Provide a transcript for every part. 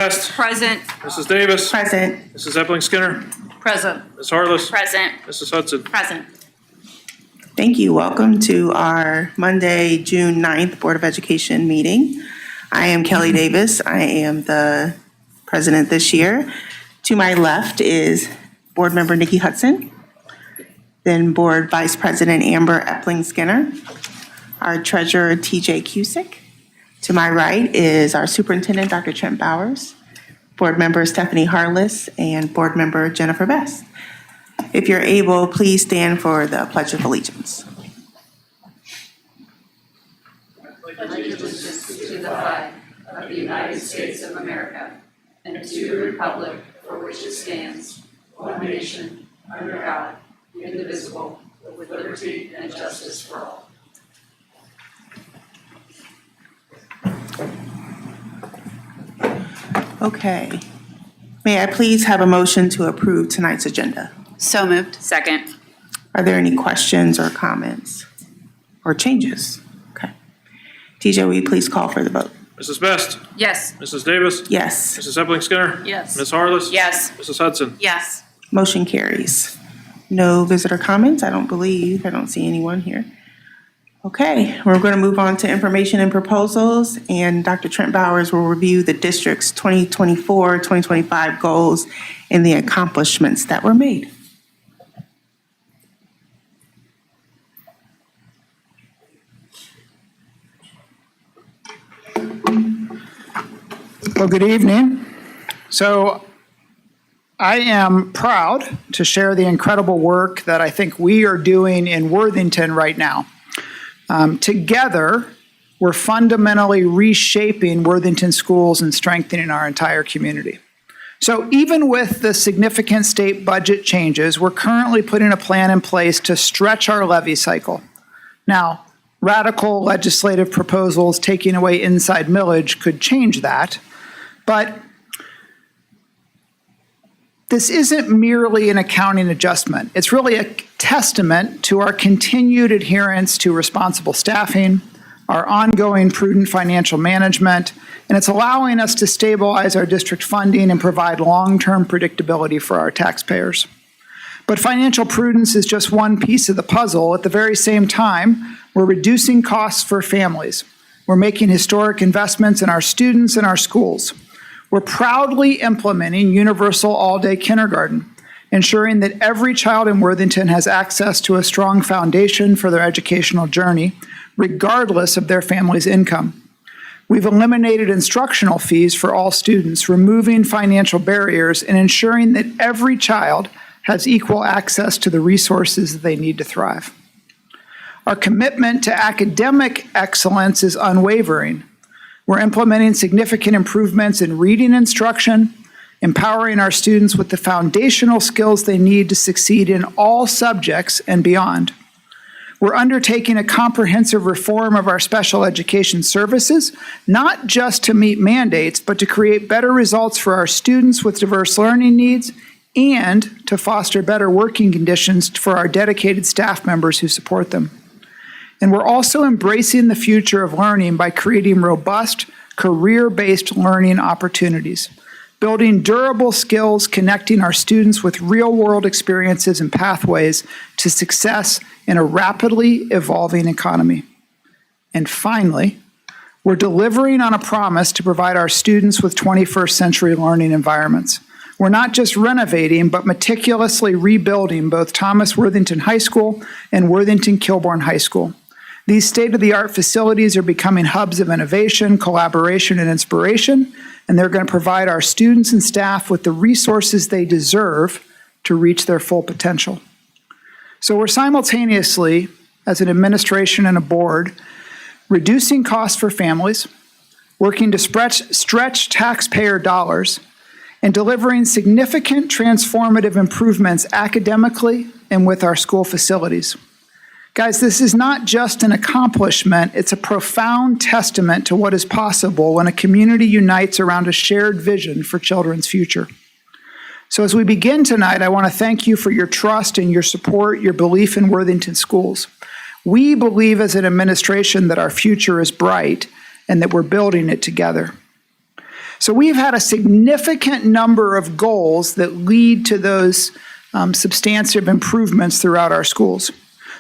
Best. Present. Mrs. Davis. Present. Mrs. Epling-Skinner. Present. Ms. Harless. Present. Mrs. Hudson. Present. Thank you. Welcome to our Monday, June 9th Board of Education meeting. I am Kelly Davis. I am the president this year. To my left is Board Member Nikki Hudson, then Board Vice President Amber Epling-Skinner, our Treasurer TJ Cusick. To my right is our Superintendent Dr. Trent Bowers, Board Member Stephanie Harless, and Board Member Jennifer Best. If you're able, please stand for the Pledge of Allegiance. Allegiance to the flag of the United States of America and to the republic for which it stands, one nation, under God, indivisible, with liberty and justice for all. Okay. May I please have a motion to approve tonight's agenda? So moved. Second. Are there any questions or comments or changes? Okay. TJ, will you please call for the vote? Mrs. Best. Yes. Mrs. Davis. Yes. Mrs. Epling-Skinner. Yes. Ms. Harless. Yes. Mrs. Hudson. Yes. Motion carries. No visitor comments, I don't believe. I don't see anyone here. Okay, we're going to move on to information and proposals, and Dr. Trent Bowers will review the district's 2024-2025 goals and the accomplishments that were made. Well, good evening. So I am proud to share the incredible work that I think we are doing in Worthington right now. Together, we're fundamentally reshaping Worthington schools and strengthening our entire community. So even with the significant state budget changes, we're currently putting a plan in place to stretch our levy cycle. Now, radical legislative proposals taking away inside millage could change that, but this isn't merely an accounting adjustment. It's really a testament to our continued adherence to responsible staffing, our ongoing prudent financial management, and it's allowing us to stabilize our district funding and provide long-term predictability for our taxpayers. But financial prudence is just one piece of the puzzle. At the very same time, we're reducing costs for families. We're making historic investments in our students and our schools. We're proudly implementing universal all-day kindergarten, ensuring that every child in Worthington has access to a strong foundation for their educational journey, regardless of their family's income. We've eliminated instructional fees for all students, removing financial barriers and ensuring that every child has equal access to the resources that they need to thrive. Our commitment to academic excellence is unwavering. We're implementing significant improvements in reading instruction, empowering our students with the foundational skills they need to succeed in all subjects and beyond. We're undertaking a comprehensive reform of our special education services, not just to meet mandates, but to create better results for our students with diverse learning needs and to foster better working conditions for our dedicated staff members who support them. And we're also embracing the future of learning by creating robust, career-based learning opportunities, building durable skills, connecting our students with real-world experiences and pathways to success in a rapidly evolving economy. And finally, we're delivering on a promise to provide our students with 21st century learning environments. We're not just renovating, but meticulously rebuilding both Thomas Worthington High School and Worthington Kilbourne High School. These state-of-the-art facilities are becoming hubs of innovation, collaboration, and inspiration, and they're going to provide our students and staff with the resources they deserve to reach their full potential. So we're simultaneously, as an administration and a board, reducing costs for families, working to stretch taxpayer dollars, and delivering significant transformative improvements academically and with our school facilities. Guys, this is not just an accomplishment, it's a profound testament to what is possible when a community unites around a shared vision for children's future. So as we begin tonight, I want to thank you for your trust and your support, your belief in Worthington schools. We believe as an administration that our future is bright and that we're building it together. So we've had a significant number of goals that lead to those substantive improvements throughout our schools.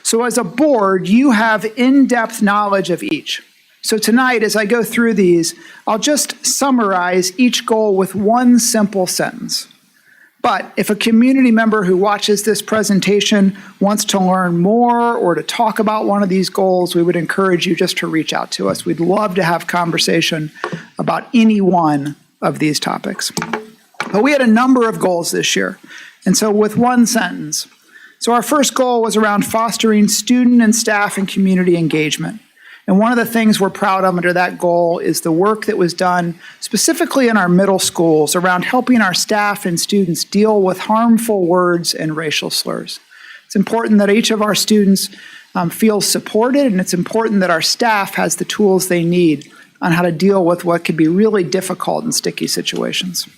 So as a board, you have in-depth knowledge of each. So tonight, as I go through these, I'll just summarize each goal with one simple sentence. But if a community member who watches this presentation wants to learn more or to talk about one of these goals, we would encourage you just to reach out to us. We'd love to have conversation about any one of these topics. But we had a number of goals this year. And so with one sentence. So our first goal was around fostering student and staff and community engagement. And one of the things we're proud of under that goal is the work that was done specifically in our middle schools around helping our staff and students deal with harmful words and racial slurs. It's important that each of our students feels supported, and it's important that our staff has the tools they need on how to deal with what can be really difficult and sticky situations.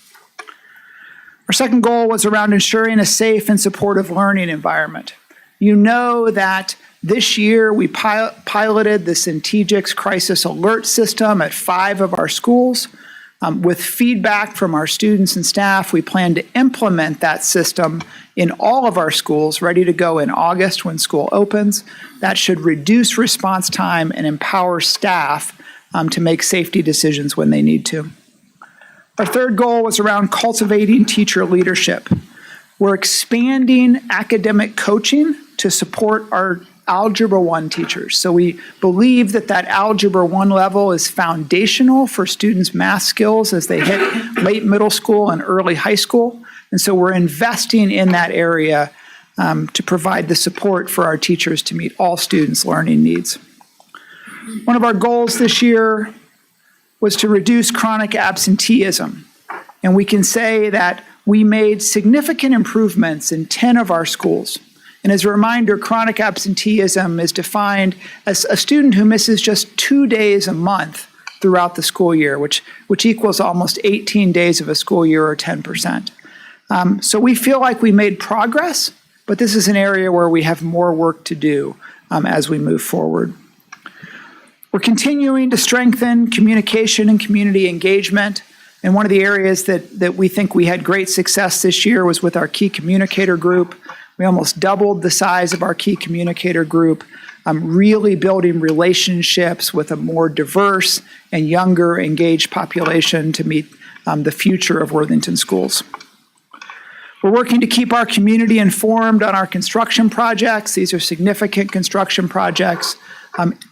Our second goal was around ensuring a safe and supportive learning environment. You know that this year we piloted the Centegix Crisis Alert System at 5 of our schools. With feedback from our students and staff, we plan to implement that system in all of our schools, ready to go in August when school opens. That should reduce response time and empower staff to make safety decisions when they need to. Our third goal was around cultivating teacher leadership. We're expanding academic coaching to support our Algebra 1 teachers. So we believe that Algebra 1 level is foundational for students' math skills as they hit late middle school and early high school. And so we're investing in that area to provide the support for our teachers to meet all students' learning needs. One of our goals this year was to reduce chronic absenteeism. And we can say that we made significant improvements in 10 of our schools. And as a reminder, chronic absenteeism is defined as a student who misses just 2 days a month throughout the school year, which equals almost 18 days of a school year, or 10%. So we feel like we made progress, but this is an area where we have more work to do as we move forward. We're continuing to strengthen communication and community engagement. And one of the areas that we think we had great success this year was with our key communicator group. We almost doubled the size of our key communicator group, really building relationships with a more diverse and younger engaged population to meet the future of Worthington schools. We're working to keep our community informed on our construction projects. These are significant construction projects.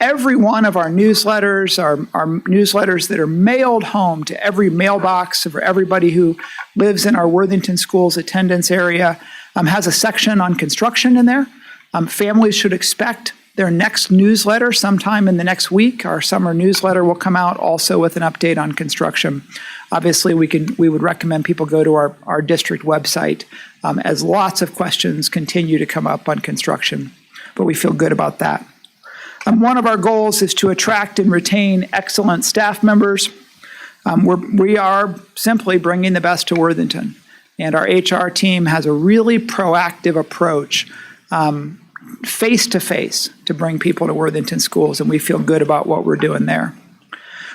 Every one of our newsletters, our newsletters that are mailed home to every mailbox for everybody who lives in our Worthington schools attendance area, has a section on construction in there. Families should expect their next newsletter sometime in the next week. Our summer newsletter will come out also with an update on construction. Obviously, we would recommend people go to our district website as lots of questions continue to come up on construction, but we feel good about that. One of our goals is to attract and retain excellent staff members. We are simply bringing the best to Worthington, and our HR team has a really proactive approach face-to-face to bring people to Worthington schools, and we feel good about what we're doing there.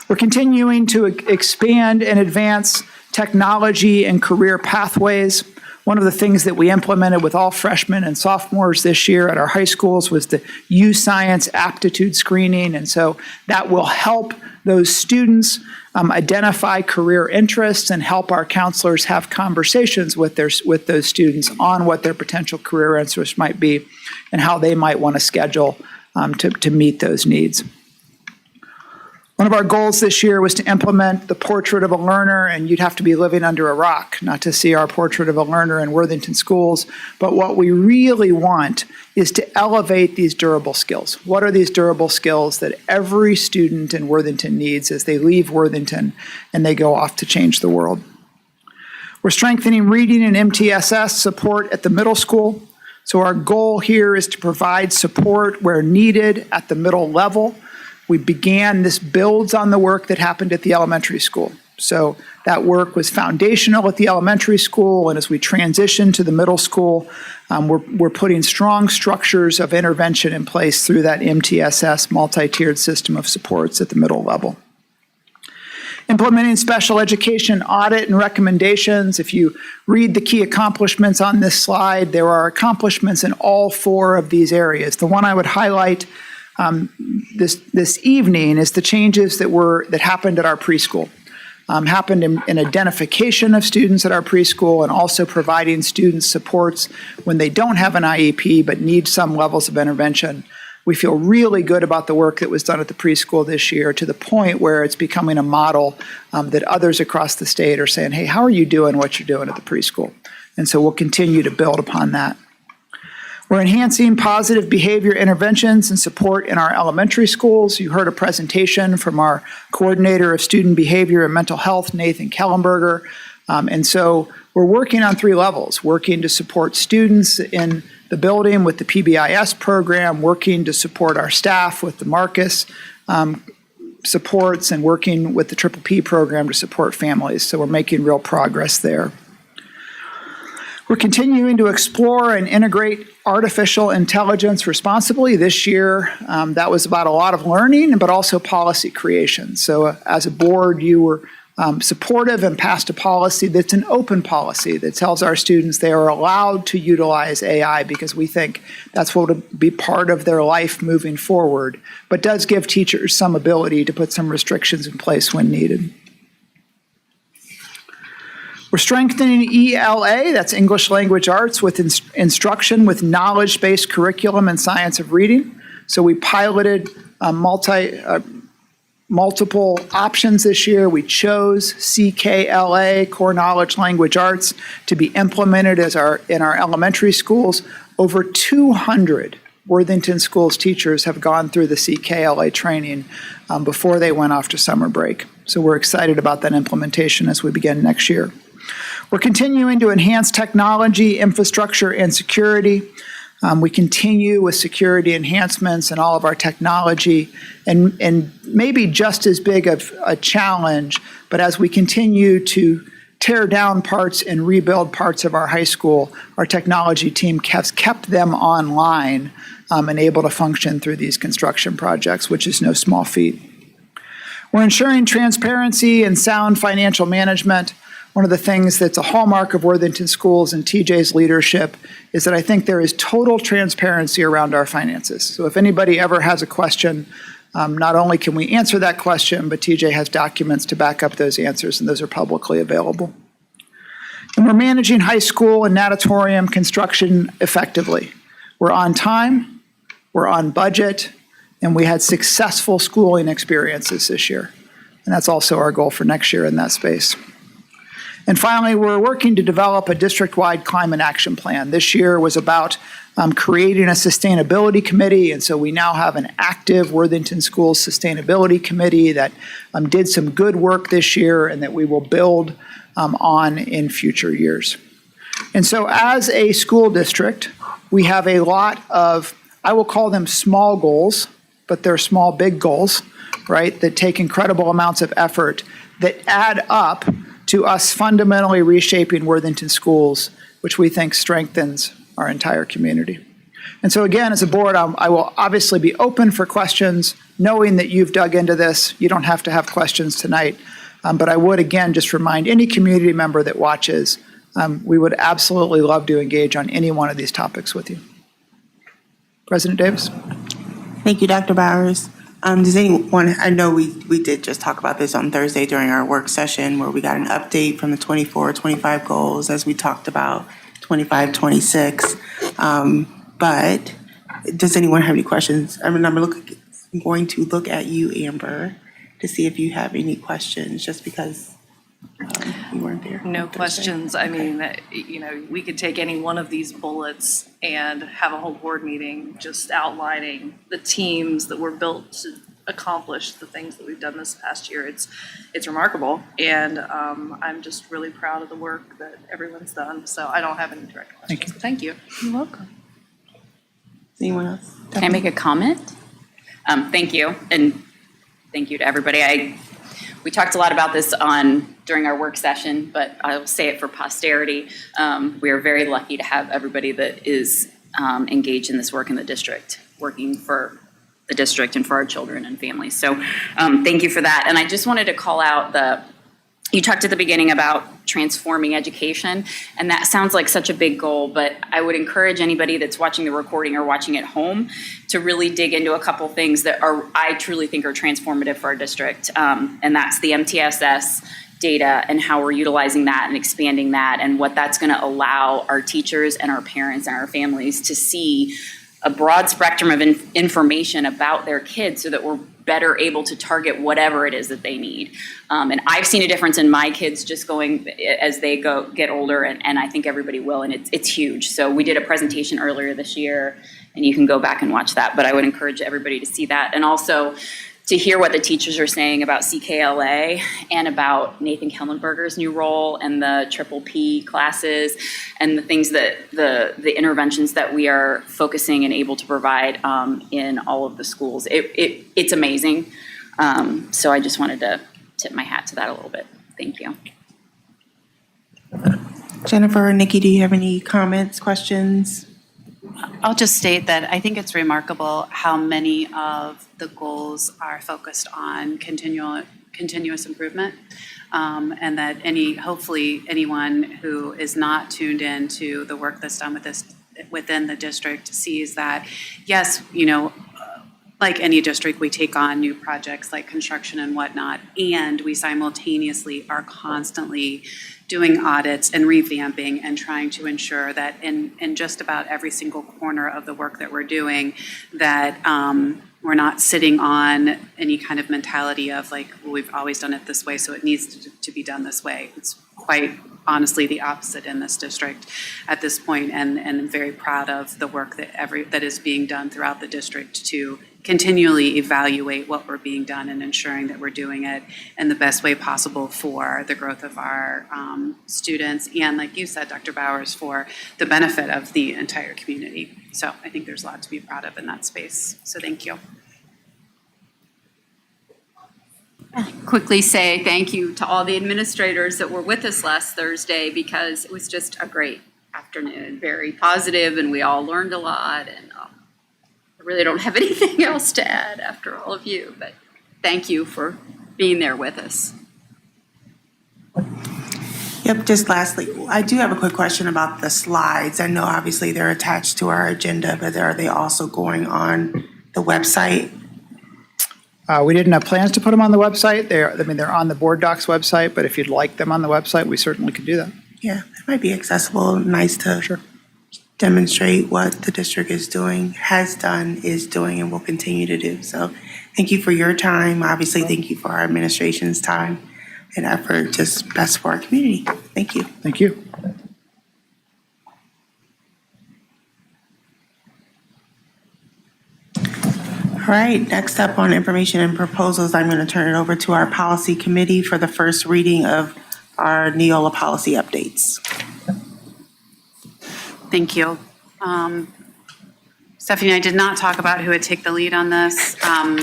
We're continuing to expand and advance technology and career pathways. One of the things that we implemented with all freshmen and sophomores this year at our high schools was the U-Science aptitude screening, and so that will help those students identify career interests and help our counselors have conversations with those students on what their potential career interests might be and how they might want to schedule to meet those needs. One of our goals this year was to implement the Portrait of a Learner, and you'd have to be living under a rock not to see our Portrait of a Learner in Worthington schools. But what we really want is to elevate these durable skills. What are these durable skills that every student in Worthington needs as they leave Worthington and they go off to change the world? We're strengthening reading and MTSS support at the middle school. So our goal here is to provide support where needed at the middle level. This builds on the work that happened at the elementary school. So that work was foundational at the elementary school, and as we transition to the middle school, we're putting strong structures of intervention in place through that MTSS multi-tiered system of supports at the middle level. Implementing special education audit and recommendations. If you read the key accomplishments on this slide, there are accomplishments in all 4 of these areas. The one I would highlight this evening is the changes that happened at our preschool. Happened in identification of students at our preschool and also providing students supports when they don't have an IEP but need some levels of intervention. We feel really good about the work that was done at the preschool this year, to the point where it's becoming a model that others across the state are saying, hey, how are you doing what you're doing at the preschool? And so we'll continue to build upon that. We're enhancing positive behavior interventions and support in our elementary schools. You heard a presentation from our coordinator of student behavior and mental health, Nathan Kellenberger. And so we're working on 3 levels, working to support students in the building with the PBIS program, working to support our staff with the Marcus supports, and working with the Triple P program to support families. So we're making real progress there. We're continuing to explore and integrate artificial intelligence responsibly. This year, that was about a lot of learning, but also policy creation. So as a board, you were supportive and passed a policy that's an open policy that tells our students they are allowed to utilize AI, because we think that's what will be part of their life moving forward, but does give teachers some ability to put some restrictions in place when needed. We're strengthening ELA, that's English Language Arts, with instruction with knowledge-based curriculum and science of reading. So we piloted multiple options this year. We chose CKLA, Core Knowledge Language Arts, to be implemented in our elementary schools. Over 200 Worthington Schools teachers have gone through the CKLA training before they went off to summer break. So we're excited about that implementation as we begin next year. We're continuing to enhance technology, infrastructure, and security. We continue with security enhancements in all of our technology, and maybe just as big of a challenge, but as we continue to tear down parts and rebuild parts of our high school, our technology team has kept them online and able to function through these construction projects, which is no small feat. We're ensuring transparency and sound financial management. One of the things that's a hallmark of Worthington Schools and TJ's leadership is that I think there is total transparency around our finances. So if anybody ever has a question, not only can we answer that question, but TJ has documents to back up those answers, and those are publicly available. And we're managing high school and natatorium construction effectively. We're on time, we're on budget, and we had successful schooling experiences this year. And that's also our goal for next year in that space. And finally, we're working to develop a district-wide climate action plan. This year was about creating a sustainability committee, and so we now have an active Worthington Schools Sustainability Committee that did some good work this year and that we will build on in future years. And so as a school district, we have a lot of, I will call them small goals, but they're small, big goals, right, that take incredible amounts of effort that add up to us fundamentally reshaping Worthington Schools, which we think strengthens our entire community. And so again, as a board, I will obviously be open for questions, knowing that you've dug into this. You don't have to have questions tonight, but I would again just remind any community member that watches, we would absolutely love to engage on any one of these topics with you. President Davis. Thank you, Dr. Bowers. Does anyone, I know we did just talk about this on Thursday during our work session where we got an update from the 24-25 goals as we talked about 25-26. But does anyone have any questions? I'm going to look at you, Amber, to see if you have any questions, just because you weren't there. No questions. I mean, we could take any one of these bullets and have a whole board meeting just outlining the teams that were built to accomplish the things that we've done this past year. It's remarkable, and I'm just really proud of the work that everyone's done. So I don't have any direct questions. Thank you. Thank you. You're welcome. Anyone else? Can I make a comment? Thank you, and thank you to everybody. We talked a lot about this during our work session, but I will say it for posterity. We are very lucky to have everybody that is engaged in this work in the district, working for the district and for our children and families. So thank you for that. And I just wanted to call out you talked at the beginning about transforming education, and that sounds like such a big goal, but I would encourage anybody that's watching the recording or watching at home to really dig into a couple things that I truly think are transformative for our district, and that's the MTSS data and how we're utilizing that and expanding that, and what that's going to allow our teachers and our parents and our families to see a broad spectrum of information about their kids so that we're better able to target whatever it is that they need. And I've seen a difference in my kids just going as they get older, and I think everybody will, and it's huge. So we did a presentation earlier this year, and you can go back and watch that, but I would encourage everybody to see that. And also to hear what the teachers are saying about CKLA and about Nathan Kellenberger's new role and the Triple P classes and the things that the interventions that we are focusing and able to provide in all of the schools. It's amazing. So I just wanted to tip my hat to that a little bit. Thank you. Jennifer or Nikki, do you have any comments, questions? I'll just state that I think it's remarkable how many of the goals are focused on continuous improvement, and that hopefully anyone who is not tuned in to the work that's done within the district sees that, yes, like any district, we take on new projects like construction and whatnot, and we simultaneously are constantly doing audits and revamping and trying to ensure that in just about every single corner of the work that we're doing, that we're not sitting on any kind of mentality of like, well, we've always done it this way, so it needs to be done this way. It's quite honestly the opposite in this district at this point, and I'm very proud of the work that is being done throughout the district to continually evaluate what we're being done and ensuring that we're doing it in the best way possible for the growth of our students, and like you said, Dr. Bowers, for the benefit of the entire community. So I think there's a lot to be proud of in that space. So thank you. Quickly say thank you to all the administrators that were with us last Thursday, because it was just a great afternoon, very positive, and we all learned a lot, and I really don't have anything else to add after all of you, but thank you for being there with us. Yep, just lastly, I do have a quick question about the slides. I know obviously they're attached to our agenda, but are they also going on the website? We didn't have plans to put them on the website. They're on the board docs website, but if you'd like them on the website, we certainly could do that. Yeah, it might be accessible, nice to demonstrate what the district is doing, has done, is doing, and will continue to do. So thank you for your time. Obviously, thank you for our administration's time and effort, just best for our community. Thank you. Thank you. All right, next up on information and proposals, I'm going to turn it over to our policy committee for the first reading of our Neola policy updates. Thank you. Stephanie, I did not talk about who would take the lead on this. All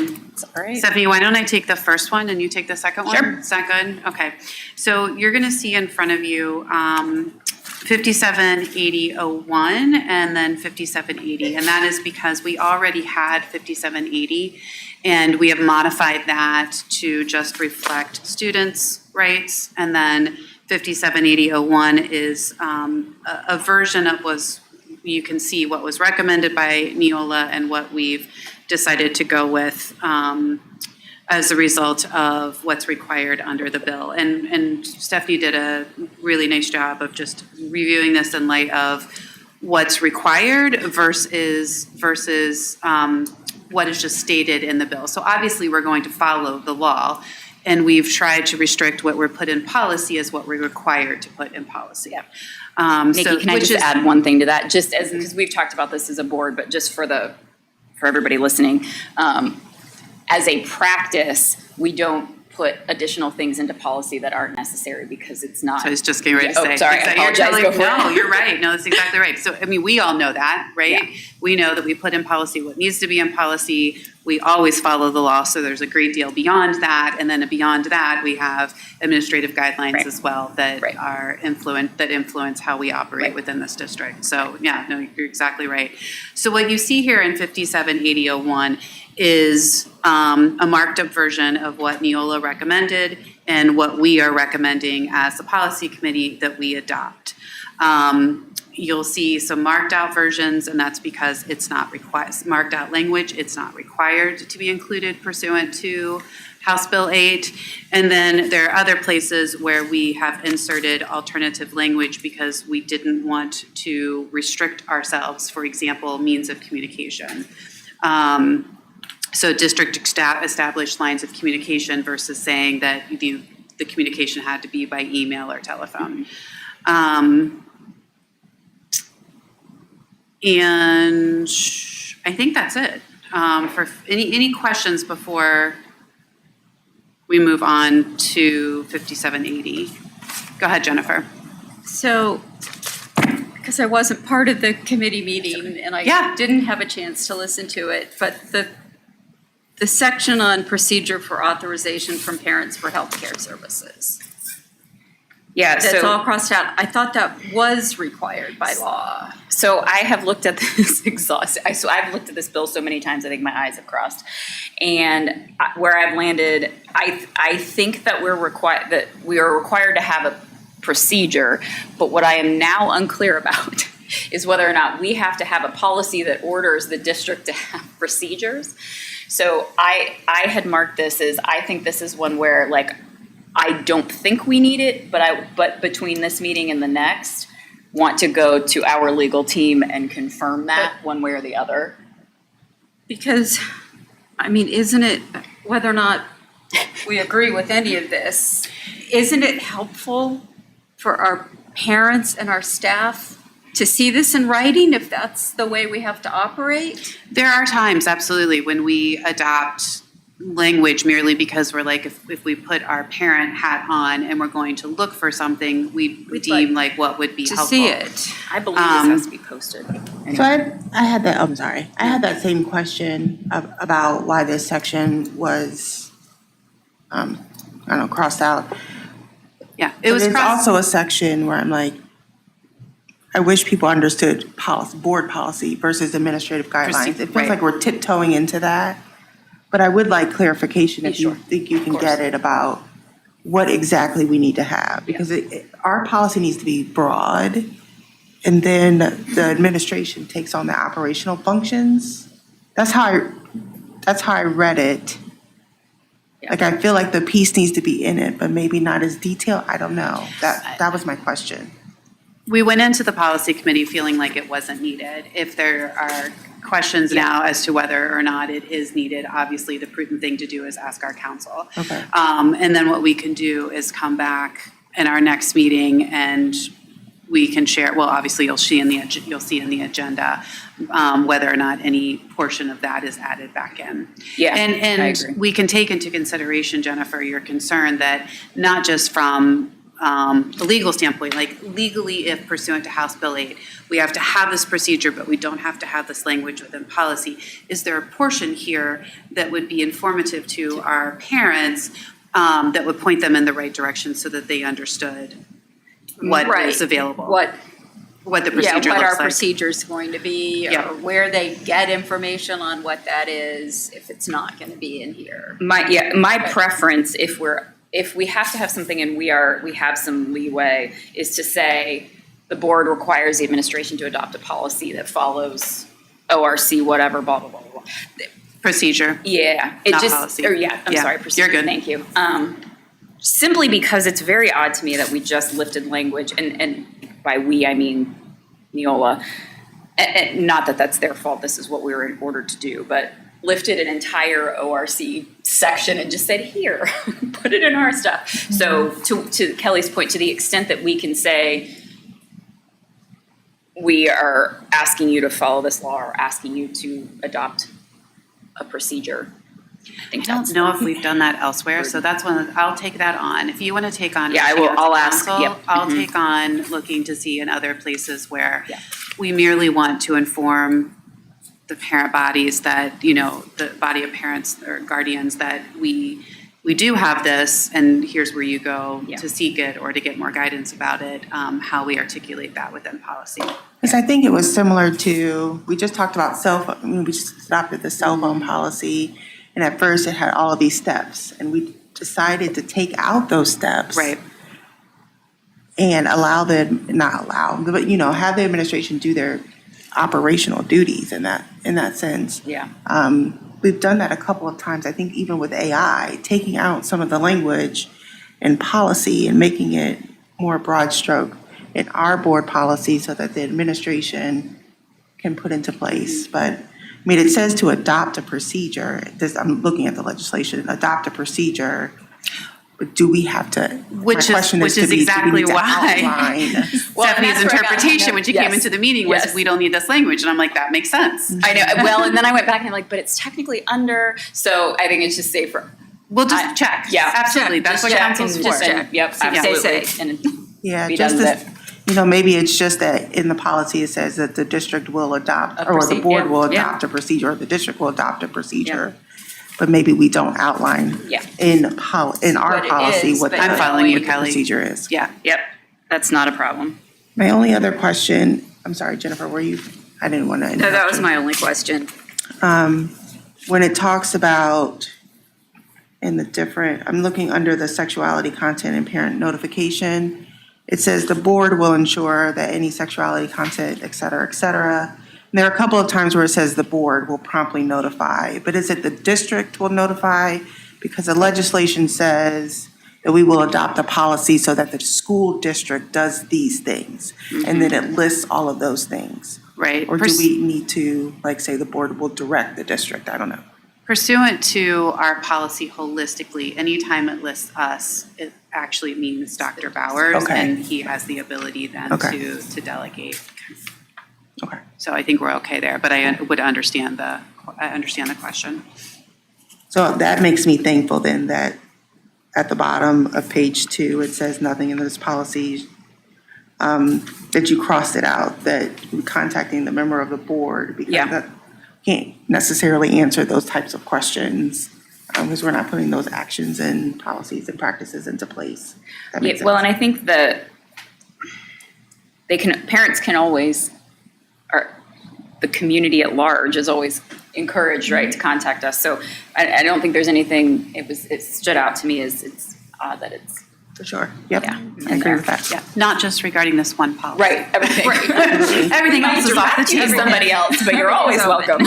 right. Stephanie, why don't I take the first one and you take the second one? Sure. Is that good? Okay. So you're going to see in front of you 578001 and then 5780. And that is because we already had 5780 and we have modified that to just reflect students' rights. And then 578001 is a version of you can see what was recommended by Neola and what we've decided to go with as a result of what's required under the bill. And Stephanie did a really nice job of just reviewing this in light of what's required versus what is just stated in the bill. So obviously we're going to follow the law, and we've tried to restrict what we're put in policy as what we're required to put in policy. Nikki, can I just add one thing to that? Just as, because we've talked about this as a board, but just for everybody listening, as a practice, we don't put additional things into policy that aren't necessary because it's not. So I was just getting ready to say. Sorry, I apologize. No, you're right. No, that's exactly right. So, I mean, we all know that, right? Yeah. We know that we put in policy what needs to be in policy. we always follow the law, so there's a great deal beyond that. And then beyond that, we have administrative guidelines Right. as well that Right. are influence how we operate Right. within this district. So, yeah, no, you're exactly right. So what you see here in 578001 is a marked up version of what Neola recommended and what we are recommending as the policy committee that we adopt. You'll see some marked out versions, and that's because it's not required, marked out language, it's not required to be included pursuant to House Bill 8. And then there are other places where we have inserted alternative language because we didn't want to restrict ourselves, for example, means of communication. So district established lines of communication versus saying that the communication had to be by email or telephone. And I think that's it. For any questions before we move on to 5780? Go ahead, Jennifer. So, because I wasn't part of the committee meeting and Yeah. I didn't have a chance to listen to it, but the section on procedure for authorization from parents for healthcare services, Yeah, that's all crossed out. I thought that was required by law. So I have looked at this so I've looked at this bill so many times, I think my eyes have crossed. And where I've landed, I think that we are required to have a procedure, but what I am now unclear about is whether or not we have to have a policy that orders the district to have procedures. So I had marked this as, I think this is one where, like, I don't think we need it, but between this meeting and the next, want to go to our legal team and confirm that one way or the other. Because, I mean, isn't it, whether or not we agree with any of this, isn't it helpful for our parents and our staff to see this in writing if that's the way we have to operate? There are times, absolutely, when we adopt language merely because we're like, if we put our parent hat on and we're going to look for something, we We'd deem like what would be To helpful. see it. I believe this has to be posted. So I had that, I'm sorry, I had that same question about why this section was, I don't know, crossed out. Yeah, it was But it's crossed. also a section where I'm like, I wish people understood board policy versus administrative guidelines. It feels right. like we're tiptoeing into that. But I would like clarification if you Sure. think you can Of course. get it about what exactly we need to have. Because our policy needs to be broad, and then the administration takes on the operational functions. That's how I read it. Like, I feel like the piece needs to be in it, but maybe not as detailed. I don't know. That was my question. We went into the policy committee feeling like it wasn't needed. If there are questions now as to whether or not it is needed, obviously the prudent thing to do is ask our counsel. Okay. And then what we can do is come back in our next meeting and we can share, well, obviously you'll see in the agenda whether or not any portion of that is added back in. Yeah, I And agree. we can take into consideration, Jennifer, your concern that not just from the legal standpoint, like legally, if pursuant to House Bill 8, we have to have this procedure, but we don't have to have this language within policy. Is there a portion here that would be informative to our parents that would point them in the right direction so that they understood what Right. is available? What the procedure looks like? what our procedure's going to be, Yeah. or where they get information on what that is, if it's not gonna be in here. My preference, if we have to have something and we have some leeway, is to say the board requires the administration to adopt a policy that follows ORC, whatever, blah, blah, blah, blah. Procedure. Yeah, Not policy. I'm Yeah, sorry, you're procedure, good. thank you. Simply because it's very odd to me that we just lifted language, and by we, I mean Neola. And not that that's their fault, this is what we were ordered to do, but lifted an entire ORC section and just said, here, put it in our stuff. So to Kelly's point, to the extent that we can say, we are asking you to follow this law or asking you to adopt a procedure, I think I that's. don't know if we've done that elsewhere, so that's one, I'll take that on. If you want to take on. Yeah, I will- I'll ask, yep. I'll Mhm. take on looking to see in other places where Yeah. we merely want to inform the parent bodies that, you know, the body of parents or guardians that we do have this, and here's where you go Yeah. to seek it or to get more guidance about it, how we articulate that within policy. Because I think it was similar to, we just talked about we just adopted the cell phone policy, and at first it had all of these steps, and we decided to take out those steps. Right. And have the administration do their operational duties in that sense. Yeah. We've done that a couple of times, I think even with AI, taking out some of the language in policy and making it more broad stroke in our board policy so that the administration can put into place. But, I mean, it says to adopt a procedure. I'm looking at the legislation, adopt a procedure. But do we have to? Which is exactly why Stephanie's interpretation when she came into the meeting was, we don't need this language. And I'm like, that makes sense. I know. Well, and then I went back and I'm like, but it's technically under. So I think it's just safer. We'll just check. Yeah, absolutely. That's what council's for. Yep, absolutely. And Yeah, be just done as, with maybe it's just that in the policy it says that the district will adopt, or the board will adopt a procedure, or the district will adopt a procedure. But maybe we don't outline in our What it policy is, what but the I'm following you, what the Kelly. procedure is. Yeah. Yep, that's not a problem. My only other question, I'm sorry, Jennifer, I didn't want to interrupt No, that was you. my only question. When it talks about I'm looking under the sexuality content and parent notification, it says the board will ensure that any sexuality content, et cetera, et cetera. And there are a couple of times where it says the board will promptly notify, but is it the district will notify? Because the legislation says that we will adopt a policy so that the school district does these things, and then it lists all of those things. Right. Or do we need to, say, the board will direct the district? I don't know. Pursuant to our policy holistically, anytime it lists us, it actually means Dr. Bowers, Okay. and he has the ability then Okay. to delegate. Okay. So I think we're okay there, but I would understand the question. So that makes me thankful then that at the bottom of page 2, it says nothing in this policy, that you crossed it out, that contacting the member of the board, because that can't necessarily answer those types of questions, because we're not putting those actions and policies and practices into place. That makes sense. Well, and I think that parents can always, or the community at large is always encouraged, right, to contact us. So I don't think there's anything, it stood out to me as it's odd that it's. For sure. Yep. Yeah. I agree with that. Yeah, not just regarding this one policy. Right, everything. Everything else is off the To table. somebody else, but you're always welcome.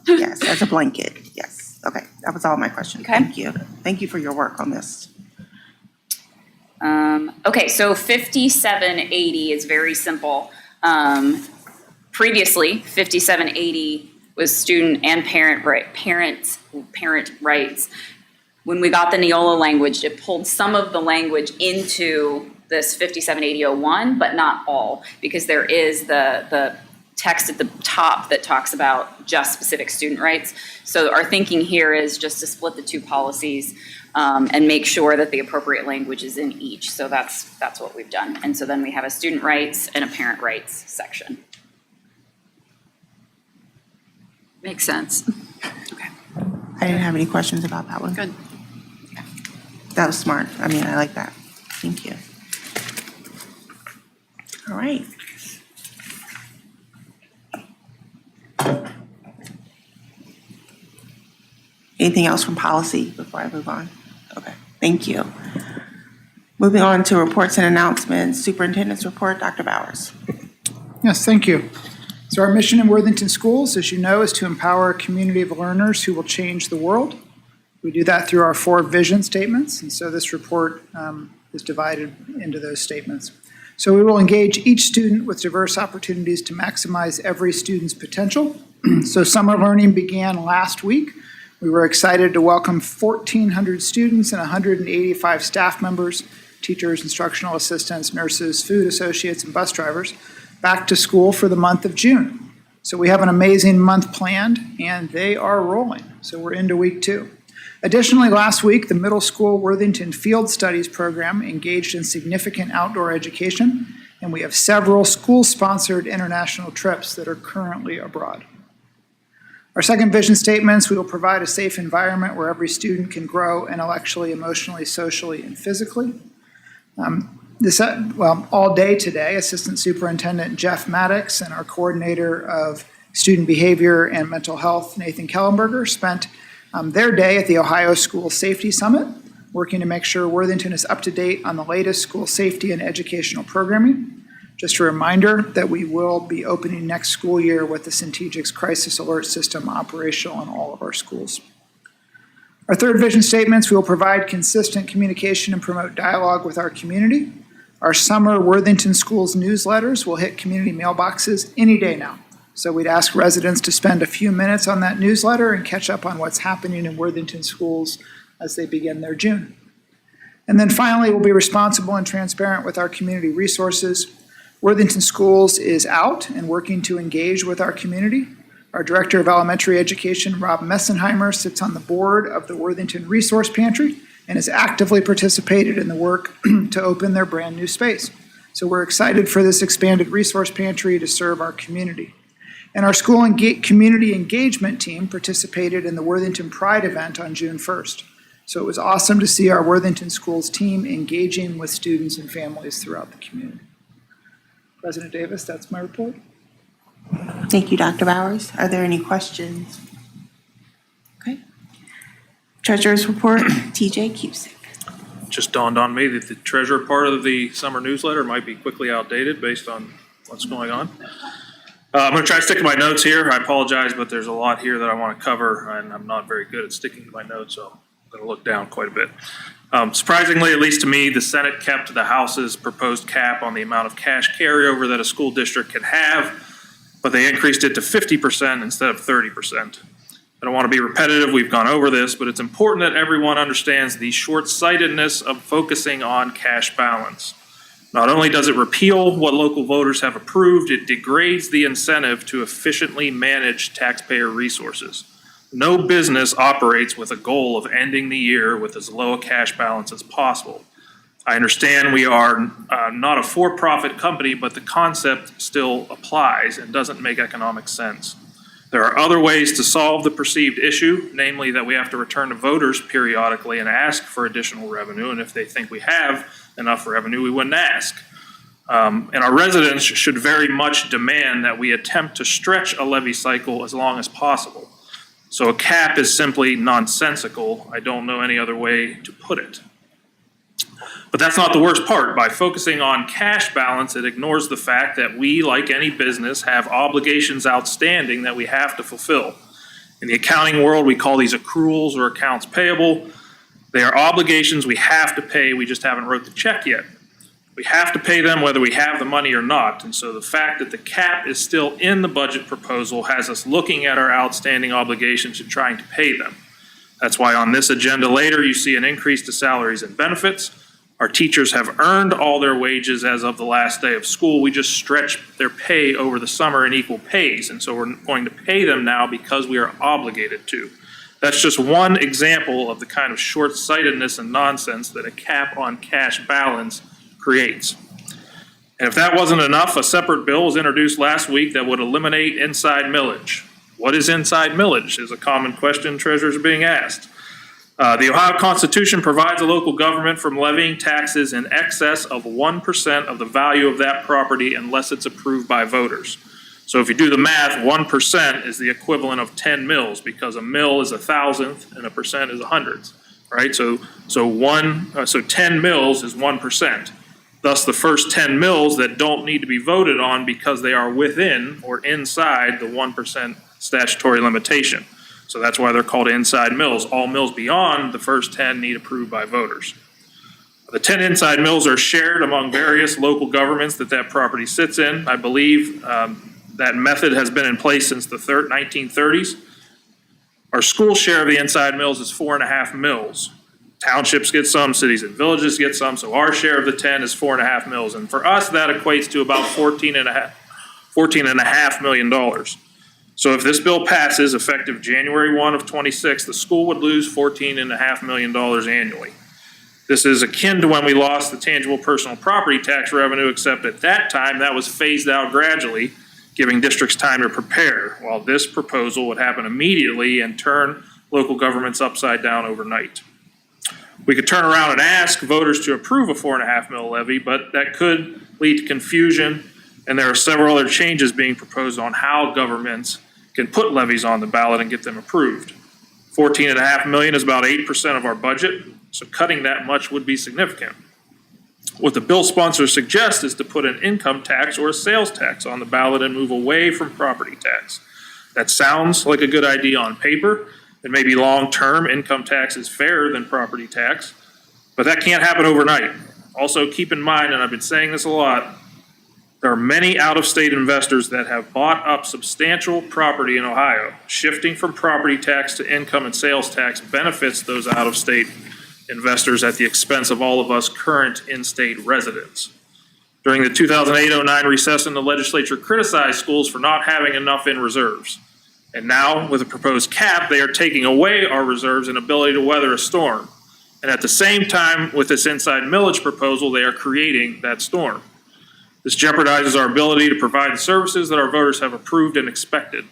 Yes, as a blanket, yes. Okay, that was all my questions. Okay. Thank you. Thank you for your work on this. Okay, so 5780 is very simple. Previously, 5780 was student and parent rights. When we got the Neola language, it pulled some of the language into this 5780-01, but not all, because there is the text at the top that talks about just specific student rights. So our thinking here is just to split the two policies and make sure that the appropriate language is in each. So that's what we've done. And so then we have a student rights and a parent rights section. Makes sense. Okay, I didn't have any questions about that one. good. That was smart. I mean, I like that. Thank you. All right. Anything else from policy before I move on? Okay, thank you. Moving on to reports and announcements. Superintendent's report, Dr. Bowers. Yes, thank you. So our mission in Worthington Schools, as you know, is to empower a community of learners who will change the world. We do that through our 4 vision statements, and so this report is divided into those statements. So we will engage each student with diverse opportunities to maximize every student's potential. So summer learning began last week. We were excited to welcome 1,400 students and 185 staff members, teachers, instructional assistants, nurses, food associates, and bus drivers back to school for the month of June. So we have an amazing month planned, and they are rolling. So we're into week 2. Additionally, last week, the middle school Worthington Field Studies program engaged in significant outdoor education, and we have several school-sponsored international trips that are currently abroad. Our second vision statements, we will provide a safe environment where every student can grow intellectually, emotionally, socially, and physically. All day today, Assistant Superintendent Jeff Maddox and our Coordinator of Student Behavior and Mental Health, Nathan Kellenberger, spent their day at the Ohio School Safety Summit, working to make sure Worthington is up to date on the latest school safety and educational programming. Just a reminder that we will be opening next school year with the Centegix Crisis Alert System operational in all of our schools. Our third vision statements, we will provide consistent communication and promote dialogue with our community. Our summer Worthington Schools newsletters will hit community mailboxes any day now. So we'd ask residents to spend a few minutes on that newsletter and catch up on what's happening in Worthington schools as they begin their June. And then finally, we'll be responsible and transparent with our community resources. Worthington Schools is out and working to engage with our community. Our Director of Elementary Education, Rob Messenheimer, sits on the board of the Worthington Resource Pantry and has actively participated in the work to open their brand new space. So we're excited for this expanded resource pantry to serve our community. And our school community engagement team participated in the Worthington Pride event on June 1st. So it was awesome to see our Worthington Schools team engaging with students and families throughout the community. President Davis, that's my report. Thank you, Dr. Bowers. Are there any questions? Okay. Treasurer's report, TJ Cusick. Just dawned on me that the treasurer part of the summer newsletter might be quickly outdated based on what's going on. I'm going to try to stick to my notes here. I apologize, but there's a lot here that I want to cover, and I'm not very good at sticking to my notes, so I'm going to look down quite a bit. Surprisingly, at least to me, the Senate kept the House's proposed cap on the amount of cash carryover that a school district can have, but they increased it to 50% instead of 30%. I don't want to be repetitive, we've gone over this, but it's important that everyone understands the short-sightedness of focusing on cash balance. Not only does it repeal what local voters have approved, it degrades the incentive to efficiently manage taxpayer resources. No business operates with a goal of ending the year with as low a cash balance as possible. I understand we are not a for-profit company, but the concept still applies and doesn't make economic sense. There are other ways to solve the perceived issue, namely that we have to return to voters periodically and ask for additional revenue, and if they think we have enough revenue, we wouldn't ask. And our residents should very much demand that we attempt to stretch a levy cycle as long as possible. So a cap is simply nonsensical. I don't know any other way to put it. But that's not the worst part. By focusing on cash balance, it ignores the fact that we, like any business, have obligations outstanding that we have to fulfill. In the accounting world, we call these accruals or accounts payable. They are obligations we have to pay, we just haven't wrote the check yet. We have to pay them whether we have the money or not, and so the fact that the cap is still in the budget proposal has us looking at our outstanding obligations and trying to pay them. That's why on this agenda later, you see an increase to salaries and benefits. Our teachers have earned all their wages as of the last day of school. We just stretch their pay over the summer in equal pays, and so we're going to pay them now because we are obligated to. That's just one example of the kind of short-sightedness and nonsense that a cap on cash balance creates. And if that wasn't enough, a separate bill was introduced last week that would eliminate inside millage. What is inside millage is a common question treasurers are being asked. The Ohio Constitution provides a local government from levying taxes in excess of 1% of the value of that property unless it's approved by voters. So if you do the math, 1% is the equivalent of 10 mills because a mill is a thousandth and a percent is a hundredth, right? So 10 mills is 1%. Thus, the first 10 mills that don't need to be voted on because they are within or inside the 1% statutory limitation. So that's why they're called inside mills. All mills beyond the first 10 need approved by voters. The 10 inside mills are shared among various local governments that property sits in. I believe that method has been in place since the 1930s. Our school share of the inside mills is 4.5 mills. Townships get some, cities and villages get some, so our share of the 10 is 4.5 mills. And for us, that equates to about $14.5 million. So if this bill passes effective January 1 of 26, the school would lose $14.5 million annually. This is akin to when we lost the tangible personal property tax revenue, except at that time that was phased out gradually, giving districts time to prepare, while this proposal would happen immediately and turn local governments upside down overnight. We could turn around and ask voters to approve a 4.5 mil levy, but that could lead to confusion, and there are several other changes being proposed on how governments can put levies on the ballot and get them approved. 14.5 million is about 8% of our budget, so cutting that much would be significant. What the bill sponsors suggest is to put an income tax or a sales tax on the ballot and move away from property tax. That sounds like a good idea on paper, and maybe long-term income tax is fairer than property tax, but that can't happen overnight. Also, keep in mind, and I've been saying this a lot, there are many out-of-state investors that have bought up substantial property in Ohio. Shifting from property tax to income and sales tax benefits those out-of-state investors at the expense of all of us current in-state residents. During the 2008-09 recession, the legislature criticized schools for not having enough in reserves. And now, with a proposed cap, they are taking away our reserves and ability to weather a storm. And at the same time, with this inside millage proposal, they are creating that storm. This jeopardizes our ability to provide the services that our voters have approved and expected.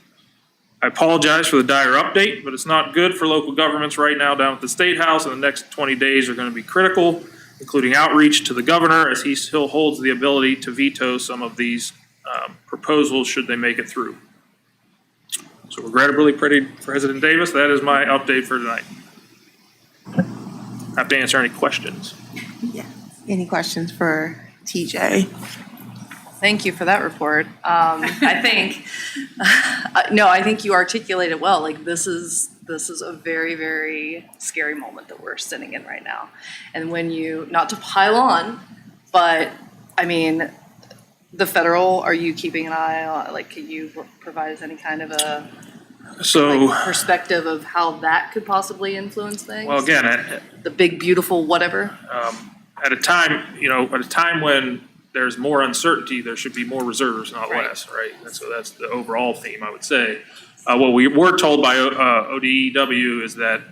I apologize for the dire update, but it's not good for local governments right now down at the State House, and the next 20 days are going to be critical, including outreach to the governor as he still holds the ability to veto some of these proposals should they make it through. So regrettably, President Davis, that is my update for tonight. Have to answer any questions. Yeah. Any questions for TJ? Thank you for that report. I think, no, I think you articulated well. Like this is a very, very scary moment that we're sitting in right now. And when you, not to pile on, but I mean, the federal, are you keeping an eye on, like, can you provide us any kind of a perspective of how that could possibly influence things? Well, again, the big, beautiful whatever. at a time when there's more uncertainty, there should be more reserves, not less, right? And so that's the overall theme, I would say. What we were told by ODEW is that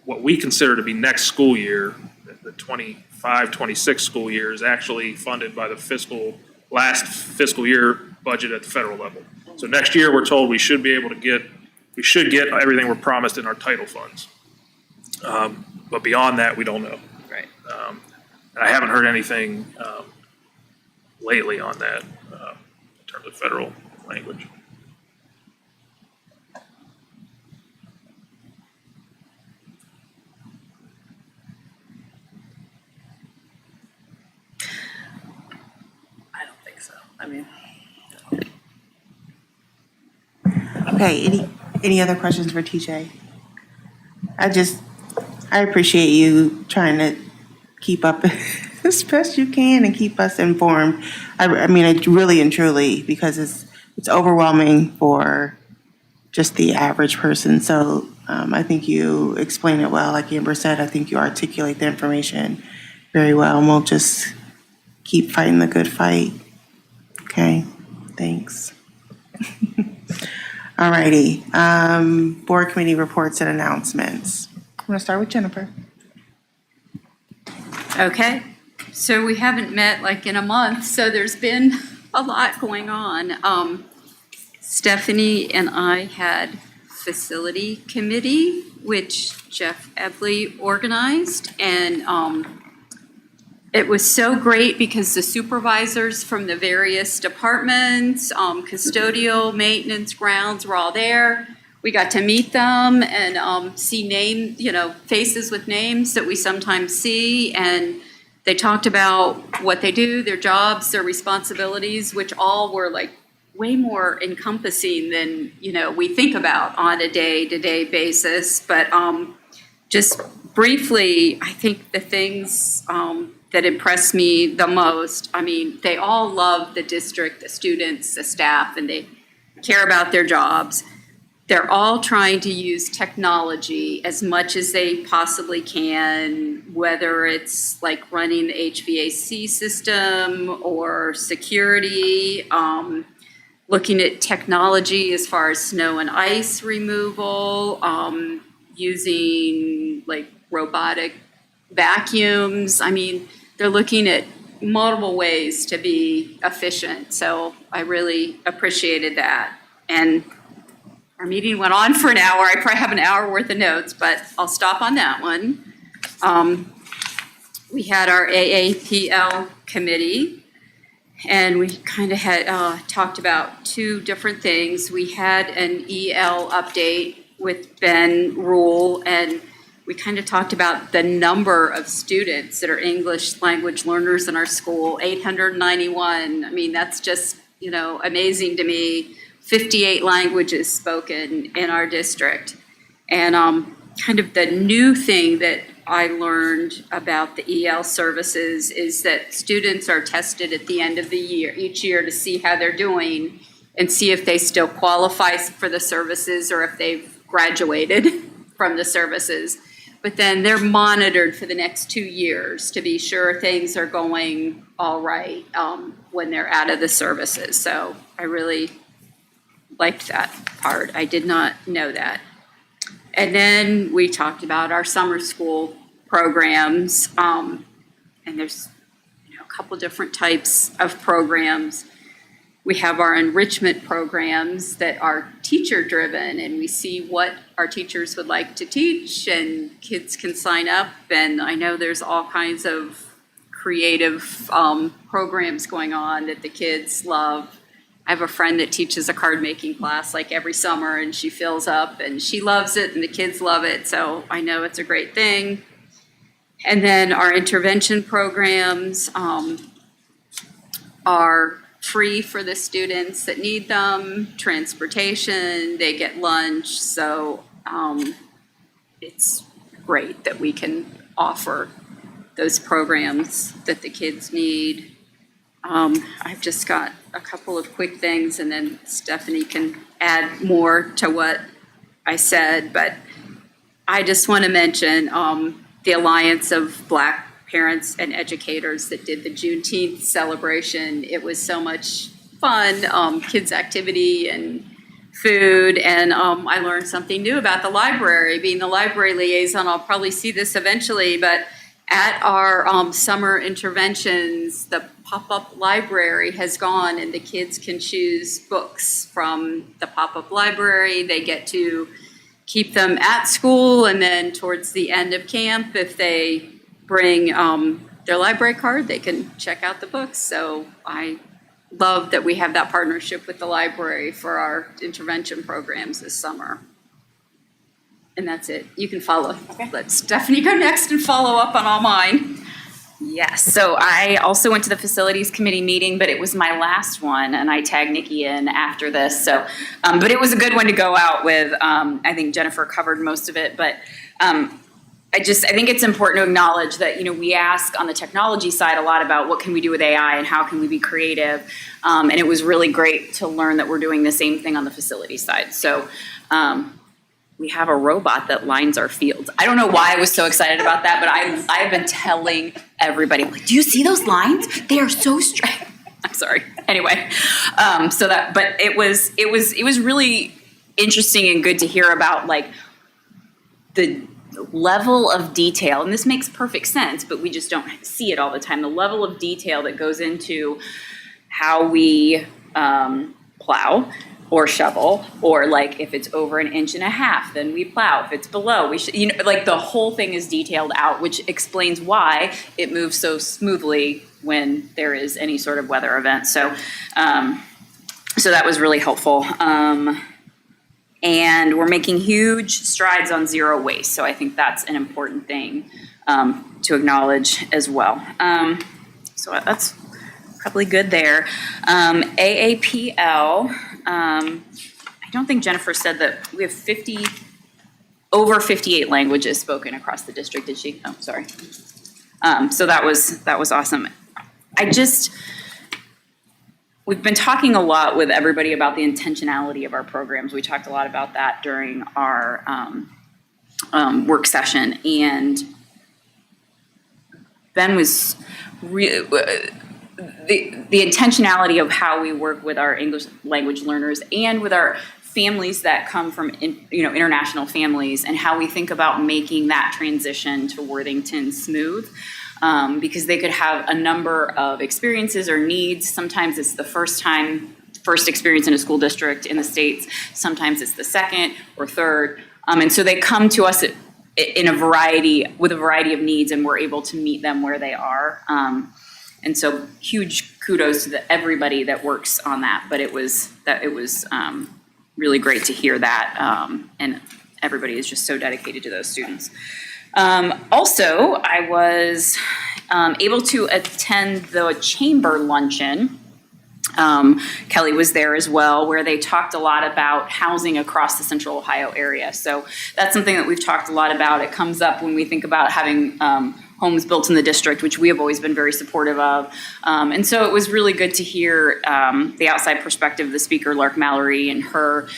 what we consider to be next school year, the 25-26 school year, is actually funded by the last fiscal year budget at the federal level. So next year, we're told we should get everything we're promised in our title funds. But beyond that, we don't know. Right. And I haven't heard anything lately on that in terms of federal language. I don't think so. I mean, Okay, any other questions for TJ? I appreciate you trying to keep up as best you can and keep us informed. I mean, it really and truly, because it's overwhelming for just the average person. So I think you explain it well. Like Amber said, I think you articulate the information very well, and we'll just keep fighting the good fight. Okay, thanks. All righty, board committee reports and announcements. I'm gonna start with Jennifer. Okay, so we haven't met like in a month, so there's been a lot going on. Stephanie and I had facility committee, which Jeff Ebley organized, and it was so great because the supervisors from the various departments, custodial, maintenance, grounds were all there. We got to meet them and see faces with names that we sometimes see. And they talked about what they do, their jobs, their responsibilities, which all were like way more encompassing than, we think about on a day-to-day basis. But just briefly, I think the things that impressed me the most, I mean, they all love the district, the students, the staff, and they care about their jobs. They're all trying to use technology as much as they possibly can, whether it's like running the HVAC system or security, looking at technology as far as snow and ice removal, using like robotic vacuums. I mean, they're looking at multiple ways to be efficient. So I really appreciated that. And our meeting went on for an hour. I probably have an hour worth of notes, but I'll stop on that one. We had our AAPL committee, and we kind of had talked about two different things. We had an EL update with Ben Rule, and we kind of talked about the number of students that are English language learners in our school, 891. I mean, that's just, amazing to me. 58 languages spoken in our district. And kind of the new thing that I learned about the EL services is that students are tested at the end of the year, each year, to see how they're doing and see if they still qualify for the services or if they've graduated from the services. But then they're monitored for the next 2 years to be sure things are going all right when they're out of the services. So I really liked that part. I did not know that. And then we talked about our summer school programs, and there's a couple different types of programs. We have our enrichment programs that are teacher-driven, and we see what our teachers would like to teach, and kids can sign up. And I know there's all kinds of creative programs going on that the kids love. I have a friend that teaches a card making class like every summer, and she fills up and she loves it and the kids love it. So I know it's a great thing. And then our intervention programs are free for the students that need them, transportation, they get lunch. So it's great that we can offer those programs that the kids need. I've just got a couple of quick things, and then Stephanie can add more to what I said, but I just want to mention the Alliance of Black Parents and Educators that did the Juneteenth celebration. It was so much fun, kids' activity and food, and I learned something new about the library. Being the library liaison, I'll probably see this eventually, but at our summer interventions, the pop-up library has gone, and the kids can choose books from the pop-up library. They get to keep them at school, and then towards the end of camp, if they bring their library card, they can check out the books. So I love that we have that partnership with the library for our intervention programs this summer. And that's it. You can follow. Okay. Let Stephanie go next and follow up on all mine. Yes, so I also went to the facilities committee meeting, but it was my last one, and I tagged Nikki in after this. So, but it was a good one to go out with. I think Jennifer covered most of it, but I think it's important to acknowledge that, we ask on the technology side a lot about what can we do with AI and how can we be creative, and it was really great to learn that we're doing the same thing on the facility side. So. We have a robot that lines our fields. I don't know why I was so excited about that, but I've been telling everybody, like, do you see those lines? They are so straight. I'm sorry. Anyway, but it was really interesting and good to hear about, like, the level of detail, and this makes perfect sense, but we just don't see it all the time. The level of detail that goes into how we plow or shovel, or like if it's over 1.5 inches, then we plow. If it's below, we should, like the whole thing is detailed out, which explains why it moves so smoothly when there is any sort of weather event. So that was really helpful. And we're making huge strides on zero waste. So I think that's an important thing to acknowledge as well. So that's probably good there. AAPL, I don't think Jennifer said that we have over 58 languages spoken across the district, did she? Oh, sorry. So that was awesome. We've been talking a lot with everybody about the intentionality of our programs. We talked a lot about that during our work session, and Ben was the intentionality of how we work with our English language learners and with our families that come from international families, and how we think about making that transition to Worthington smooth. because they could have a number of experiences or needs. Sometimes it's the first experience in a school district in the States. Sometimes it's the second or third. And so they come to us with a variety of needs, and we're able to meet them where they are. And so huge kudos to everybody that works on that. But it was really great to hear that, and everybody is just so dedicated to those students. Also, I was able to attend the chamber luncheon. Kelly was there as well, where they talked a lot about housing across the Central Ohio area. So that's something that we've talked a lot about. It comes up when we think about having homes built in the district, which we have always been very supportive of. And so it was really good to hear the outside perspective of the speaker, Lark Mallory, and her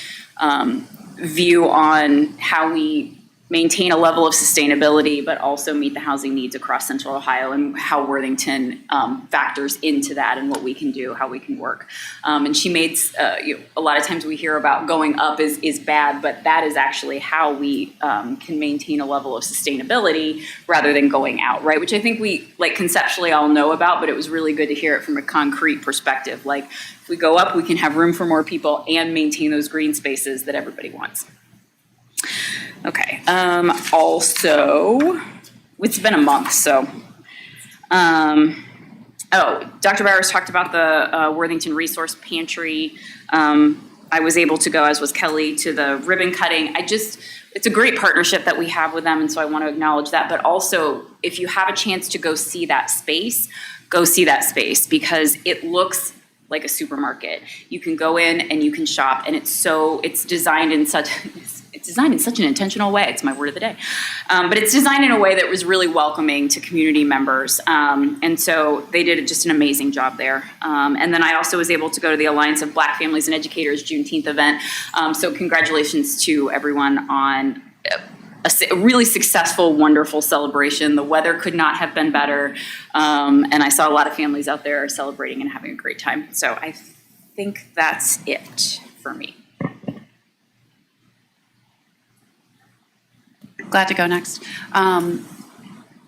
view on how we maintain a level of sustainability, but also meet the housing needs across Central Ohio, and how Worthington factors into that, and what we can do, how we can work. And she made, a lot of times we hear about going up is bad, but that is actually how we can maintain a level of sustainability rather than going out, right? Which I think we conceptually all know about, but it was really good to hear it from a concrete perspective. Like, if we go up, we can have room for more people and maintain those green spaces that everybody wants. Okay, also, it's been a month, so. Dr. Bowers talked about the Worthington Resource Pantry. I was able to go, as was Kelly, to the ribbon cutting. It's a great partnership that we have with them, and so I want to acknowledge that. But also, if you have a chance to go see that space, because it looks like a supermarket. You can go in and you can shop, and it's designed in such an intentional way. It's my word of the day. But it's designed in a way that was really welcoming to community members. And so they did just an amazing job there. And then I also was able to go to the Alliance of Black Families and Educators Juneteenth event. So congratulations to everyone on a really successful, wonderful celebration. The weather could not have been better. And I saw a lot of families out there celebrating and having a great time. So I think that's it for me. Glad to go next.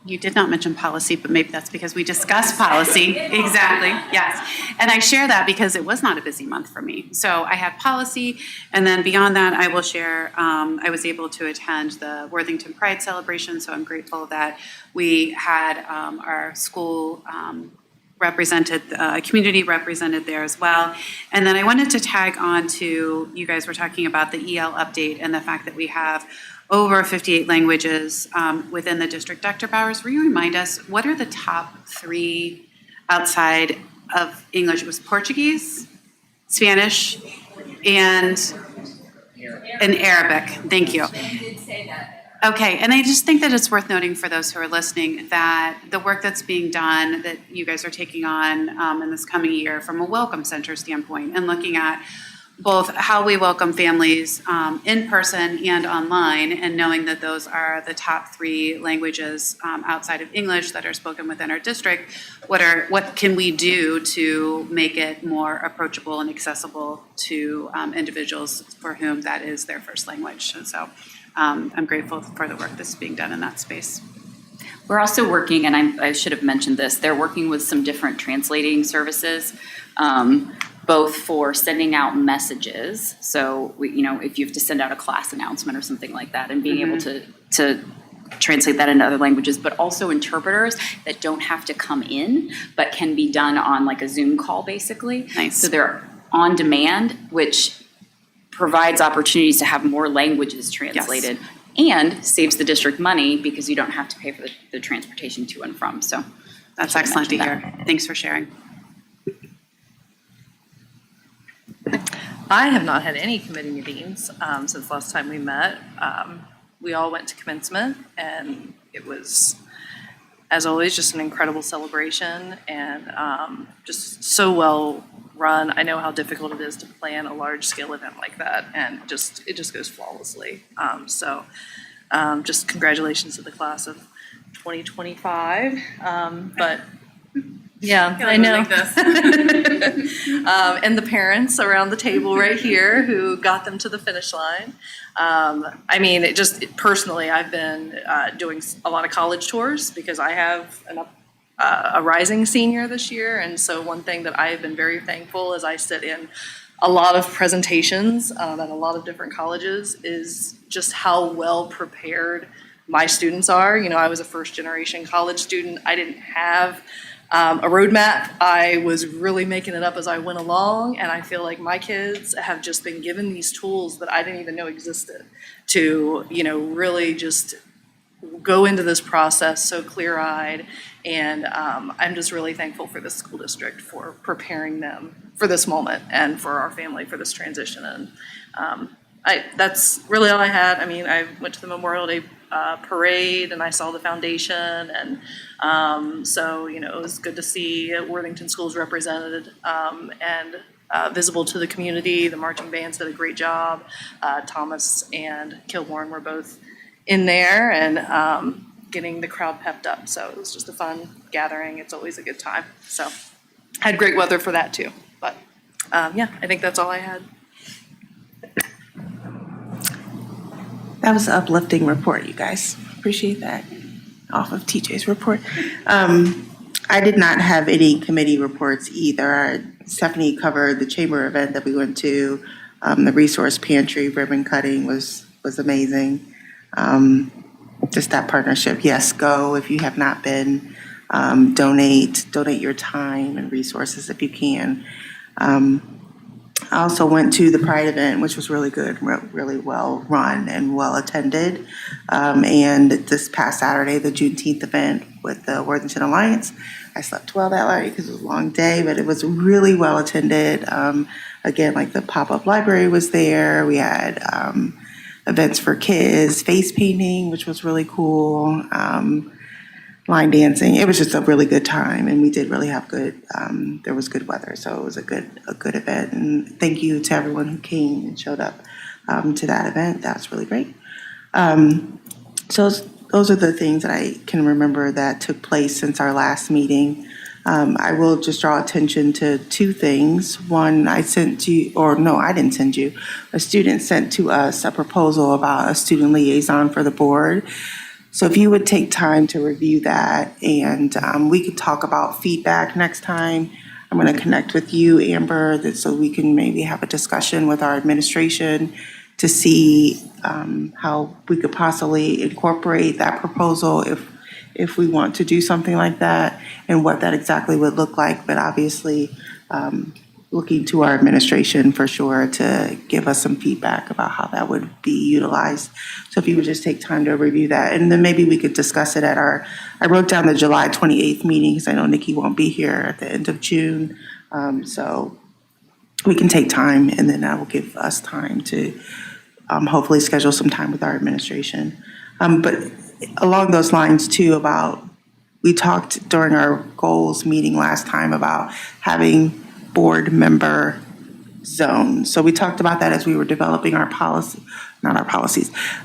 You did not mention policy, but maybe that's because we discussed policy. Exactly, yes. And I share that because it was not a busy month for me. So I had policy, and then beyond that, I will share, I was able to attend the Worthington Pride celebration, so I'm grateful that we had our school represented, community represented there as well. And then I wanted to tag on to, you guys were talking about the EL update and the fact that we have over 58 languages within the district. Dr. Bowers, will you remind us, what are the top 3 outside of English? It was Portuguese, Spanish, and Arabic. Thank you. Okay, and I just think that it's worth noting for those who are listening that the work that's being done, that you guys are taking on in this coming year from a welcome center standpoint, and looking at both how we welcome families in person and online, and knowing that those are the top 3 languages outside of English that are spoken within our district. What can we do to make it more approachable and accessible to individuals for whom that is their first language? And so I'm grateful for the work that's being done in that space. We're also working, and I should have mentioned this, they're working with some different translating services, both for sending out messages. So, if you have to send out a class announcement or something like that, and being able to translate that into other languages, but also interpreters that don't have to come in, but can be done on like a Zoom call, basically. Nice. So they're on demand, which provides opportunities to have more languages translated. Yes. And saves the district money because you don't have to pay for the transportation to and from. So that's excellent to hear. Thanks for sharing. I have not had any committee meetings since last time we met. We all went to commencement, and it was, as always, just an incredible celebration, and just so well run. I know how difficult it is to plan a large-scale event like that, and it just goes flawlessly. So just congratulations to the class of 2025. But yeah, I know. Like this. And the parents around the table right here who got them to the finish line. Personally, I've been doing a lot of college tours because I have a rising senior this year. And so one thing that I have been very thankful as I sit in a lot of presentations at a lot of different colleges is just how well prepared my students are. You know, I was a first generation college student. I didn't have a roadmap. I was really making it up as I went along, and I feel like my kids have just been given these tools that I didn't even know existed to, you know, really just go into this process so clear-eyed. And I'm just really thankful for the school district for preparing them for this moment and for our family for this transition. And that's really all I had. I mean, I went to the Memorial Day parade and I saw the foundation, and so, you know, it was good to see Worthington schools represented and visible to the community. The marching bands did a great job. Thomas and Kilbourne were both in there and getting the crowd pepped up. So it was just a fun gathering. It's always a good time. So had great weather for that too. But yeah, I think that's all I had. That was an uplifting report, you guys. Appreciate that. Off of TJ's report. I did not have any committee reports either. Stephanie covered the chamber event that we went to. The resource pantry ribbon cutting was amazing. Just that partnership. Yes, go if you have not been. Donate your time and resources if you can. I also went to the Pride event, which was really good, really well run and well attended. And this past Saturday, the Juneteenth event with the Worthington Alliance. I slept well that night because it was a long day, but it was really well attended. Again, like the pop-up library was there. We had events for kids, face painting, which was really cool. Line dancing. It was just a really good time, and we did really have good. There was good weather, so it was a good event. And thank you to everyone who came and showed up to that event. That's really great. So those are the things that I can remember that took place since our last meeting. I will just draw attention to two things. One, I sent to you, or no, I didn't send you. A student sent to us a proposal about a student liaison for the board. So if you would take time to review that, and we could talk about feedback next time. I'm going to connect with you, Amber, so we can maybe have a discussion with our administration to see how we could possibly incorporate that proposal if we want to do something like that, and what that exactly would look like. But obviously, looking to our administration for sure to give us some feedback about how that would be utilized. So if you would just take time to review that, and then maybe we could discuss it at I wrote down the July 28th meeting because I know Nikki won't be here at the end of June. So we can take time, and then that will give us time to hopefully schedule some time with our administration. But along those lines too, we talked during our goals meeting last time about having board member zones. So we talked about that as we were developing our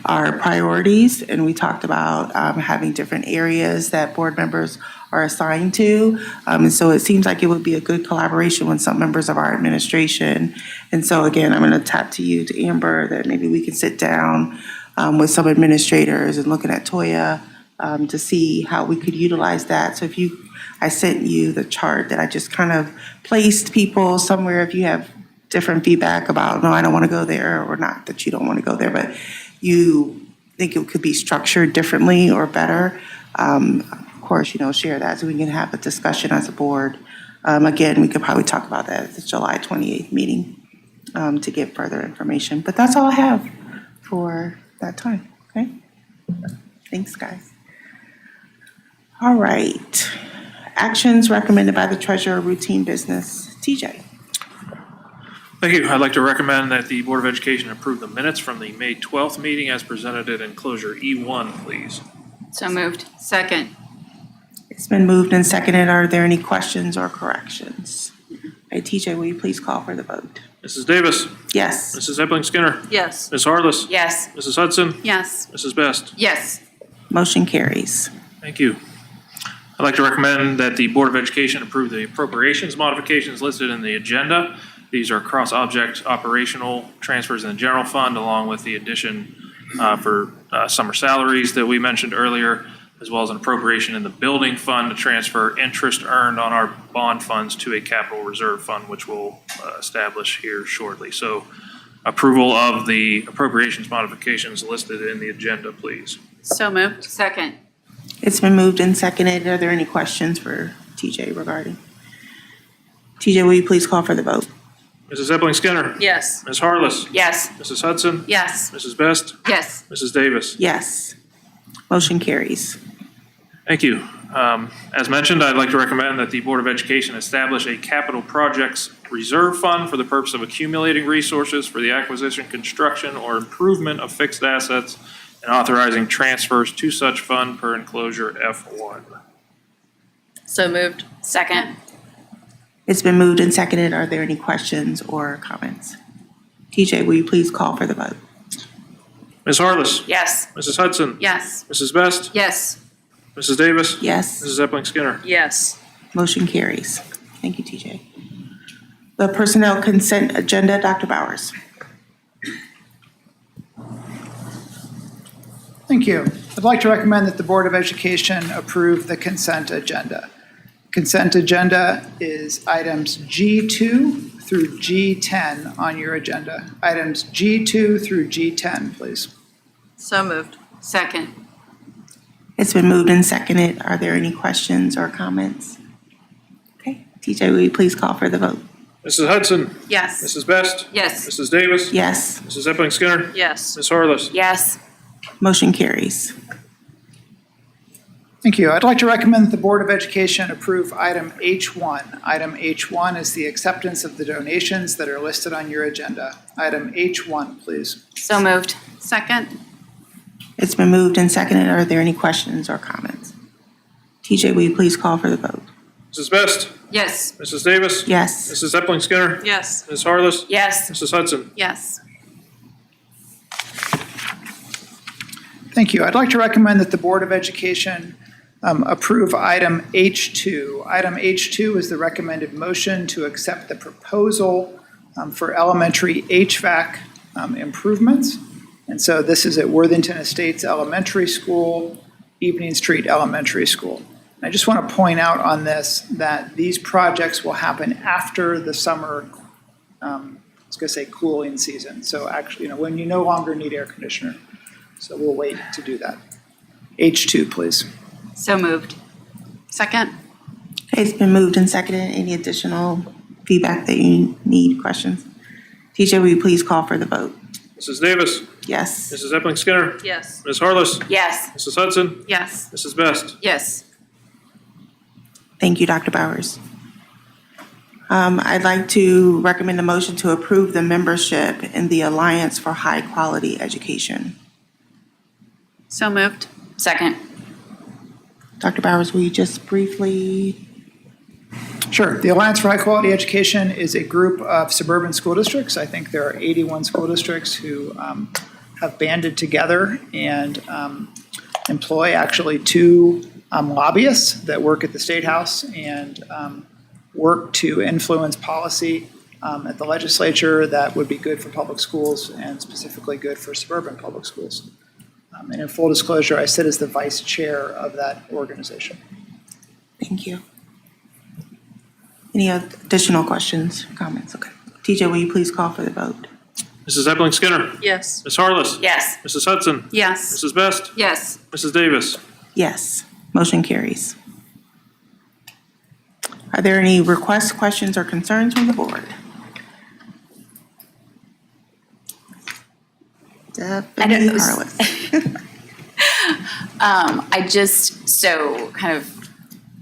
our priorities, and we talked about having different areas that board members are assigned to. And so it seems like it would be a good collaboration with some members of our administration. And so again, I'm going to tap to you, to Amber, that maybe we can sit down with some administrators and looking at Toya to see how we could utilize that. So I sent you the chart that I just kind of placed people somewhere. If you have different feedback about, no, I don't want to go there, or not that you don't want to go there, but you think it could be structured differently or better, of course, share that so we can have a discussion as a board. Again, we could probably talk about that at the July 28th meeting to get further information. But that's all I have for that time, okay? Thanks, guys. All right. Actions recommended by the treasurer, routine business. TJ. Thank you. I'd like to recommend that the Board of Education approve the minutes from the May 12th meeting as presented in enclosure E1, please. So moved. Second. It's been moved and seconded. Are there any questions or corrections? Hey, TJ, will you please call for the vote? Mrs. Davis. Yes. Mrs. Epling-Skinner. Yes. Ms. Harless. Yes. Mrs. Hudson. Yes. Mrs. Best. Yes. Motion carries. Thank you. I'd like to recommend that the Board of Education approve the appropriations modifications listed in the agenda. These are cross-object operational transfers in the general fund, along with the addition for summer salaries that we mentioned earlier, as well as an appropriation in the building fund to transfer interest earned on our bond funds to a capital reserve fund, which we'll establish here shortly. So approval of the appropriations modifications listed in the agenda, please. So moved. Second. It's been moved and seconded. Are there any questions for TJ regarding? TJ, will you please call for the vote? Mrs. Epling Skinner. Yes. Ms. Harless. Yes. Mrs. Hudson. Yes. Mrs. Best. Yes. Mrs. Davis. Yes. Motion carries. Thank you. As mentioned, I'd like to recommend that the Board of Education establish a capital projects reserve fund for the purpose of accumulating resources for the acquisition, construction, or improvement of fixed assets and authorizing transfers to such fund per enclosure F1. So moved. Second. It's been moved and seconded. Are there any questions or comments? TJ, will you please call for the vote? Ms. Harless. Yes. Mrs. Hudson. Yes. Mrs. Best. Yes. Mrs. Davis. Yes. Mrs. Epling Skinner. Yes. Motion carries. Thank you, TJ. The personnel consent agenda, Dr. Bowers. Thank you. I'd like to recommend that the Board of Education approve the consent agenda. Consent agenda is items G2 through G10 on your agenda. Items G2 through G10, please. So moved. Second. It's been moved and seconded. Are there any questions or comments? Okay, TJ, will you please call for the vote? Mrs. Hudson. Yes. Mrs. Best. Yes. Mrs. Davis. Yes. Mrs. Epling Skinner. Yes. Ms. Harless. Yes. Motion carries. Thank you. I'd like to recommend that the Board of Education approve item H1. Item H1 is the acceptance of the donations that are listed on your agenda. Item H1, please. So moved. Second. It's been moved and seconded. Are there any questions or comments? TJ, will you please call for the vote? Mrs. Best. Yes. Mrs. Davis. Yes. Mrs. Epling Skinner. Yes. Ms. Harless. Yes. Mrs. Hudson. Yes. Thank you. I'd like to recommend that the Board of Education approve item H2. Item H2 is the recommended motion to accept the proposal for elementary HVAC improvements. And so this is at Worthington Estates Elementary School, Evening Street Elementary School. And I just want to point out on this that these projects will happen after the summer, I was going to say cooling season. So actually, when you no longer need air conditioner. So we'll wait to do that. H2, please. So moved. Second. Okay, it's been moved and seconded. Any additional feedback that you need, questions? TJ, will you please call for the vote? Mrs. Davis. Yes. Mrs. Epling Skinner. Yes. Ms. Harless. Yes. Mrs. Hudson. Yes. Mrs. Best. Yes. Thank you, Dr. Bowers. I'd like to recommend a motion to approve the membership in the Alliance for High Quality Education. So moved. Second. Dr. Bowers, will you just briefly? Sure. The Alliance for High Quality Education is a group of suburban school districts. I think there are 81 school districts who have banded together and employ actually two lobbyists that work at the State House and work to influence policy at the legislature that would be good for public schools and specifically good for suburban public schools. And in full disclosure, I sit as the vice chair of that organization. Thank you. Any additional questions, comments? Okay. TJ, will you please call for the vote? Mrs. Epling Skinner. Yes. Ms. Harless. Yes. Mrs. Hudson. Yes. Mrs. Best. Yes. Mrs. Davis. Yes. Motion carries. Are there any requests, questions, or concerns from the board? Stephanie Harless. I just, so kind of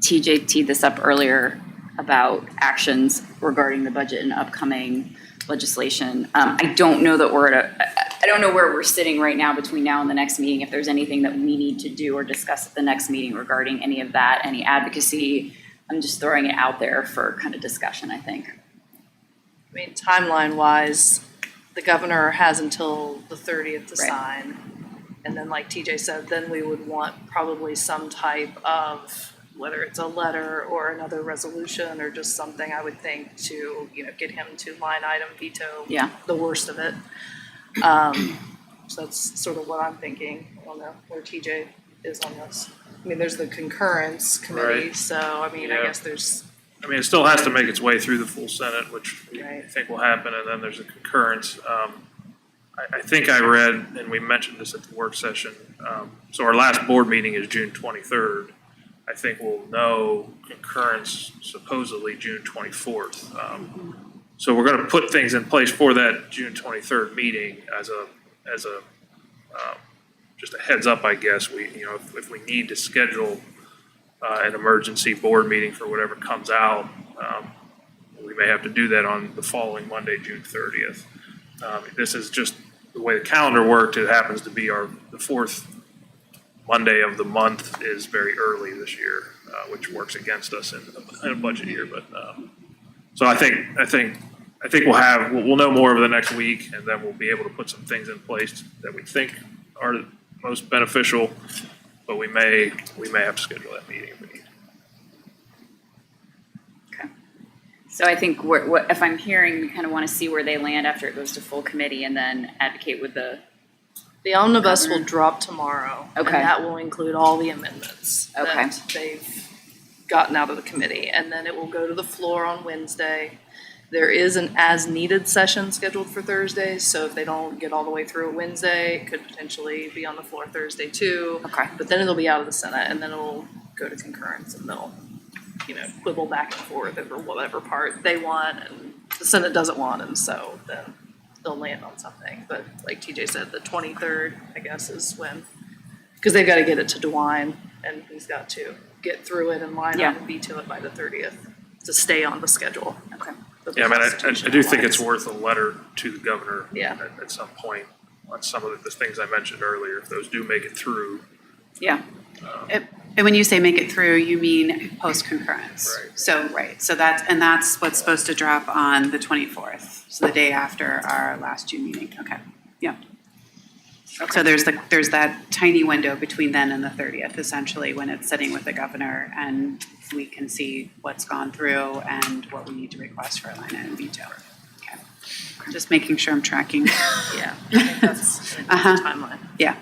TJ teed this up earlier about actions regarding the budget and upcoming legislation. I don't know that I don't know where we're sitting right now between now and the next meeting, if there's anything that we need to do or discuss at the next meeting regarding any of that, any advocacy. I'm just throwing it out there for kind of discussion, I think. I mean, timeline-wise, the governor has until the 30th to Right. sign. And then like TJ said, then we would want probably some type of, whether it's a letter or another resolution or just something, I would think, to, get him to line item veto Yeah. the worst of it. So that's sort of what I'm thinking. I don't know where TJ is on this. I mean, there's the concurrence committee, Right. so, I mean, I Yeah. guess there's, I mean, it still has to make its way through the full Senate, which we Right. think will happen, and then there's a concurrence. I think I read, and we mentioned this at the work session, so our last board meeting is June 23rd. I think we'll know concurrence supposedly June 24th. So we're gonna put things in place for that June 23rd meeting as a, just a heads up, I guess. If we need to schedule an emergency board meeting for whatever comes out, we may have to do that on the following Monday, June 30th. This is just the way the calendar worked. It happens to be the fourth Monday of the month is very early this year, which works against us in a budget year. But so I think we'll know more over the next week, and then we'll be able to put some things in place that we think are most beneficial. But we may have to schedule that meeting if we need. Okay. So I think if I'm hearing, we kind of want to see where they land after it goes to full committee and then advocate with the. the omnibus Governor. will drop tomorrow. And Okay. that will include all the amendments Okay. that they've gotten out of the committee. And then it will go to the floor on Wednesday. There is an as-needed session scheduled for Thursdays, so if they don't get all the way through it Wednesday, it could potentially be on the floor Thursday too. Okay. But then it'll be out of the Senate, and then it'll go to concurrence, and they'll, quibble back and forth over whatever part they want, and the Senate doesn't want, and so then they'll land on something. But like TJ said, the 23rd, I guess, is when, because they've got to get it to DeWine, and he's got to get through it and line Yeah. up and veto it by the 30th to stay on the schedule. Okay. Yeah, I mean, I do think it's worth a letter to the governor Yeah. at some point on some of the things I mentioned earlier, if those do make it through. Yeah. And when you say make it through, you mean post concurrence. Right. So that's what's supposed to drop on the 24th, so the day after our last June meeting. Okay, yeah. So there's that tiny window between then and the 30th, essentially, when it's sitting with the governor and we can see what's gone through and what we need to request for a line item veto. Okay. Just making sure I'm tracking. Yeah, I think that's the Uh-huh. timeline. Yeah,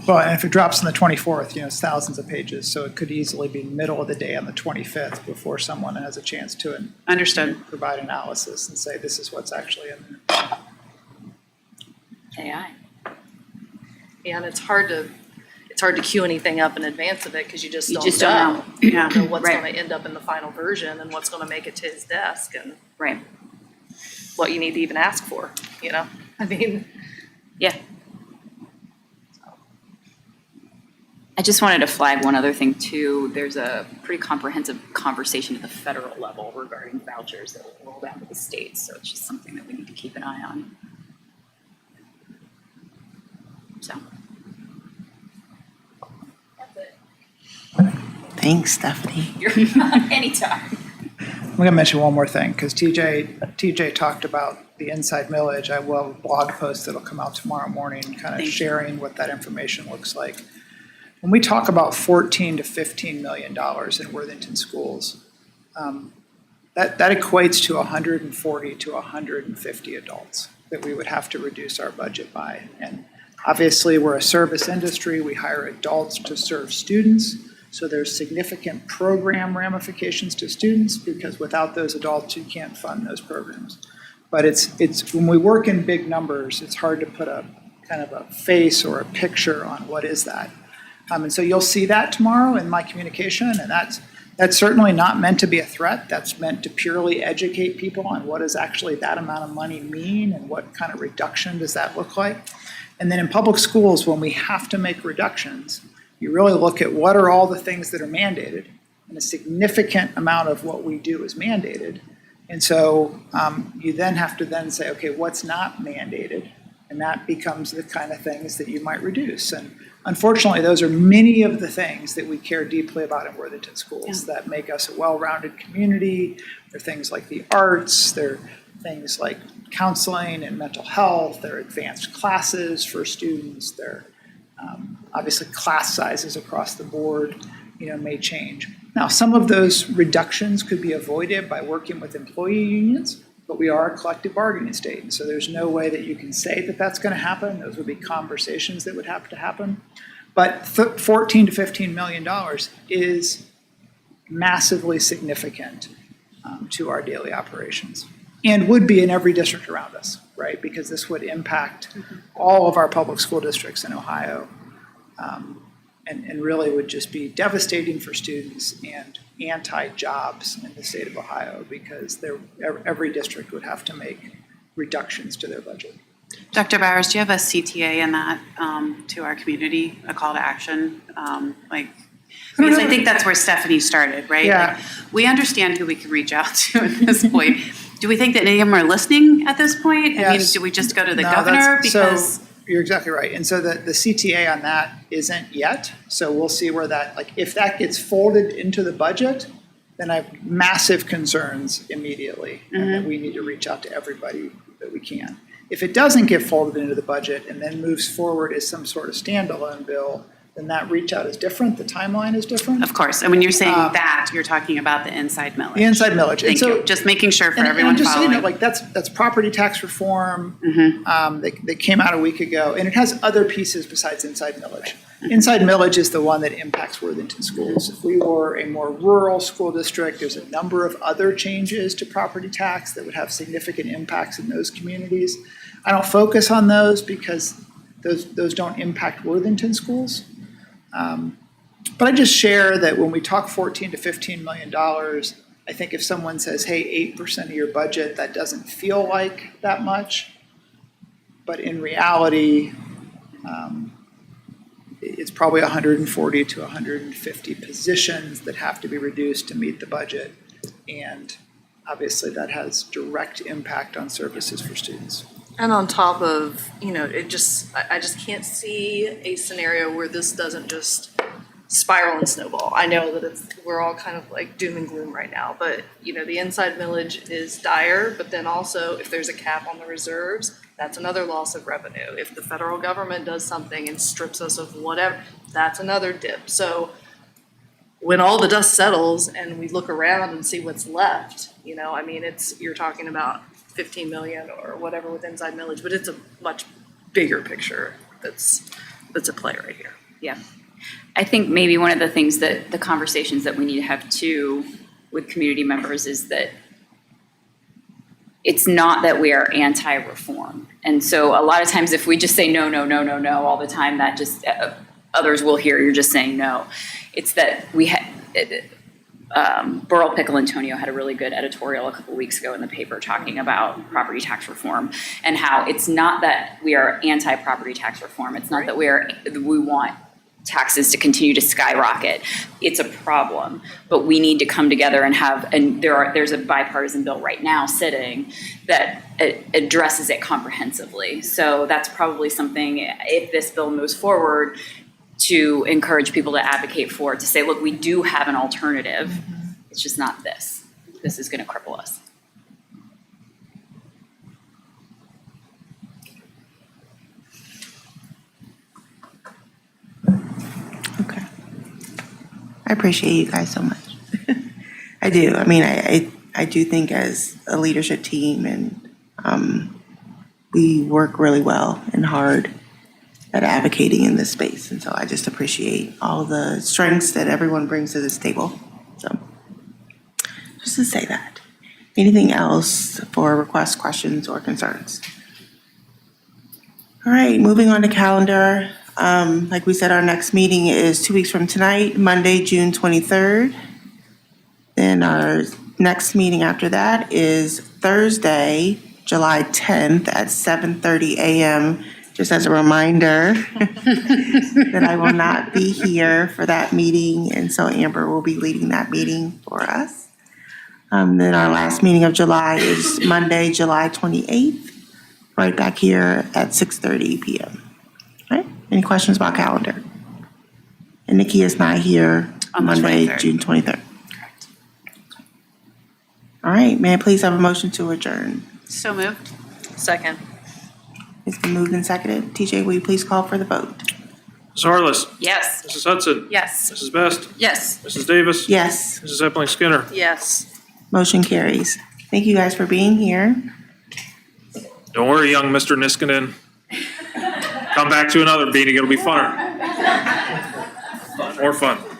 Well, and if it drops on the 24th, it's thousands of pages, so it could easily be middle of the day on the 25th before someone has a chance to understood. provide analysis and say, this is what's actually in there. AI. Yeah, and it's hard to queue anything up in advance of it, because you just You don't just don't know. You Yeah, don't know what's right. gonna end up in the final version and what's gonna make it to his desk and Right. what you need to even ask for, I mean, Yeah. I just wanted to flag one other thing too. There's a pretty comprehensive conversation at the federal level regarding vouchers that will roll down to the states. So it's just something that we need to keep an eye on. So. That's it. Thanks, Stephanie. You're anytime. I'm going to mention one more thing, because TJ talked about the inside millage. I will have a blog post that'll come out tomorrow morning, kind Thank of you. sharing what that information looks like. When we talk about $14 to $15 million in Worthington schools, that equates to 140 to 150 adults that we would have to reduce our budget by. And obviously, we're a service industry. We hire adults to serve students. So there's significant program ramifications to students, because without those adults, you can't fund those programs. But it's when we work in big numbers, it's hard to put a kind of a face or a picture on what is that. And so you'll see that tomorrow in my communication, and that's certainly not meant to be a threat. That's meant to purely educate people on what does actually that amount of money mean and what kind of reduction does that look like. And then in public schools, when we have to make reductions, you really look at what are all the things that are mandated, and a significant amount of what we do is mandated. And so you then have to then say, okay, what's not mandated? And that becomes the kind of things that you might reduce. And unfortunately, those are many of the things that we care deeply about in Worthington schools that make us a well-rounded community. They're things like the arts, they're things like counseling and mental health, they're advanced classes for students, they're obviously class sizes across the board, may change. Now, some of those reductions could be avoided by working with employee unions, but we are a collective bargaining state, and so there's no way that you can say that that's going to happen. Those would be conversations that would have to happen. But 14 to $15 million is massively significant to our daily operations, and would be in every district around us, right? Because this would impact all of our public school districts in Ohio, and really would just be devastating for students and anti-jobs in the state of Ohio, because every district would have to make reductions to their budget. Dr. Bowers, do you have a CTA in that to our community, a call to action? Because I think that's where Stephanie started, right? Yeah. Like, we understand who we can reach out to at this point. Do we think that any of them are listening at this point? I mean, Yes. do we just go to the No, governor? so you're exactly right. And so the CTA on that isn't yet. So we'll see where that, like, if that gets folded into the budget, then I have massive concerns immediately, and that we need to reach out to everybody that we can. If it doesn't get folded into the budget and then moves forward as some sort of standalone bill, then that reach out is different, the timeline is different. Of course, and when you're saying that, you're talking about the inside millage. The inside millage. Thank you, just making sure for And everyone just so you know, following. like, that's property tax reform that came out a week ago, and it has other pieces besides inside millage. Inside millage is the one that impacts Worthington schools. If we were a more rural school district, there's a number of other changes to property tax that would have significant impacts in those communities. I don't focus on those because those don't impact Worthington schools. But I just share that when we talk $14 to $15 million, I think if someone says, hey, 8% of your budget, that doesn't feel like that much. But in reality, it's probably 140 to 150 positions that have to be reduced to meet the budget. And obviously that has direct impact on services for students. And on top of, I just can't see a scenario where this doesn't just spiral and snowball. I know that we're all kind of like doom and gloom right now, but the inside millage is dire, but then also if there's a cap on the reserves, that's another loss of revenue. If the federal government does something and strips us of whatever, that's another dip. So when all the dust settles and we look around and see what's left, you're talking about 15 million or whatever with inside millage, but it's a much bigger picture that's at play right here. Yeah. I think maybe one of the things that the conversations that we need to have too with community members is that it's not that we are anti-reform. And so a lot of times if we just say no, no, no, no, no all the time, that just others will hear you're just saying no. It's that we had Burl Pickle Antonio had a really good editorial a couple weeks ago in the paper talking about property tax reform and how it's not that we are anti-property tax reform. It's not that we want taxes to continue to skyrocket. It's a problem, but we need to come together and there's a bipartisan bill right now sitting that addresses it comprehensively. So that's probably something, if this bill moves forward, to encourage people to advocate for, to say, look, we do have an alternative. It's just not this. This is going to cripple us. Okay. I appreciate you guys so much. I do. I mean, I do think as a leadership team and we work really well and hard at advocating in this space. And so I just appreciate all the strengths that everyone brings to this table. So just to say that. Anything else for requests, questions, or concerns? All right, moving on to calendar. Like we said, our next meeting is 2 weeks from tonight, Monday, June 23rd. Then our next meeting after that is Thursday, July 10th at 7:30 a.m. Just as a reminder that I will not be here for that meeting, and so Amber will be leading that meeting for us. Then our last meeting of July is Monday, July 28th, right back here at 6:30 p.m. All right, any questions about calendar? And Nikki is not here On the Monday, 23rd. June 23rd. Correct. All right, may I please have a motion to adjourn? So moved. Second. It's been moved and seconded. TJ, will you please call for the vote? Ms. Harless, Yes. Mrs. Hudson, Yes. Mrs. Best, Yes. Mrs. Davis, Yes, Mrs. Epling Skinner. Yes. motion carries. Thank you guys for being here. Don't worry, young Mr. Niskanen. Come back to another meeting, it'll be funner. More fun.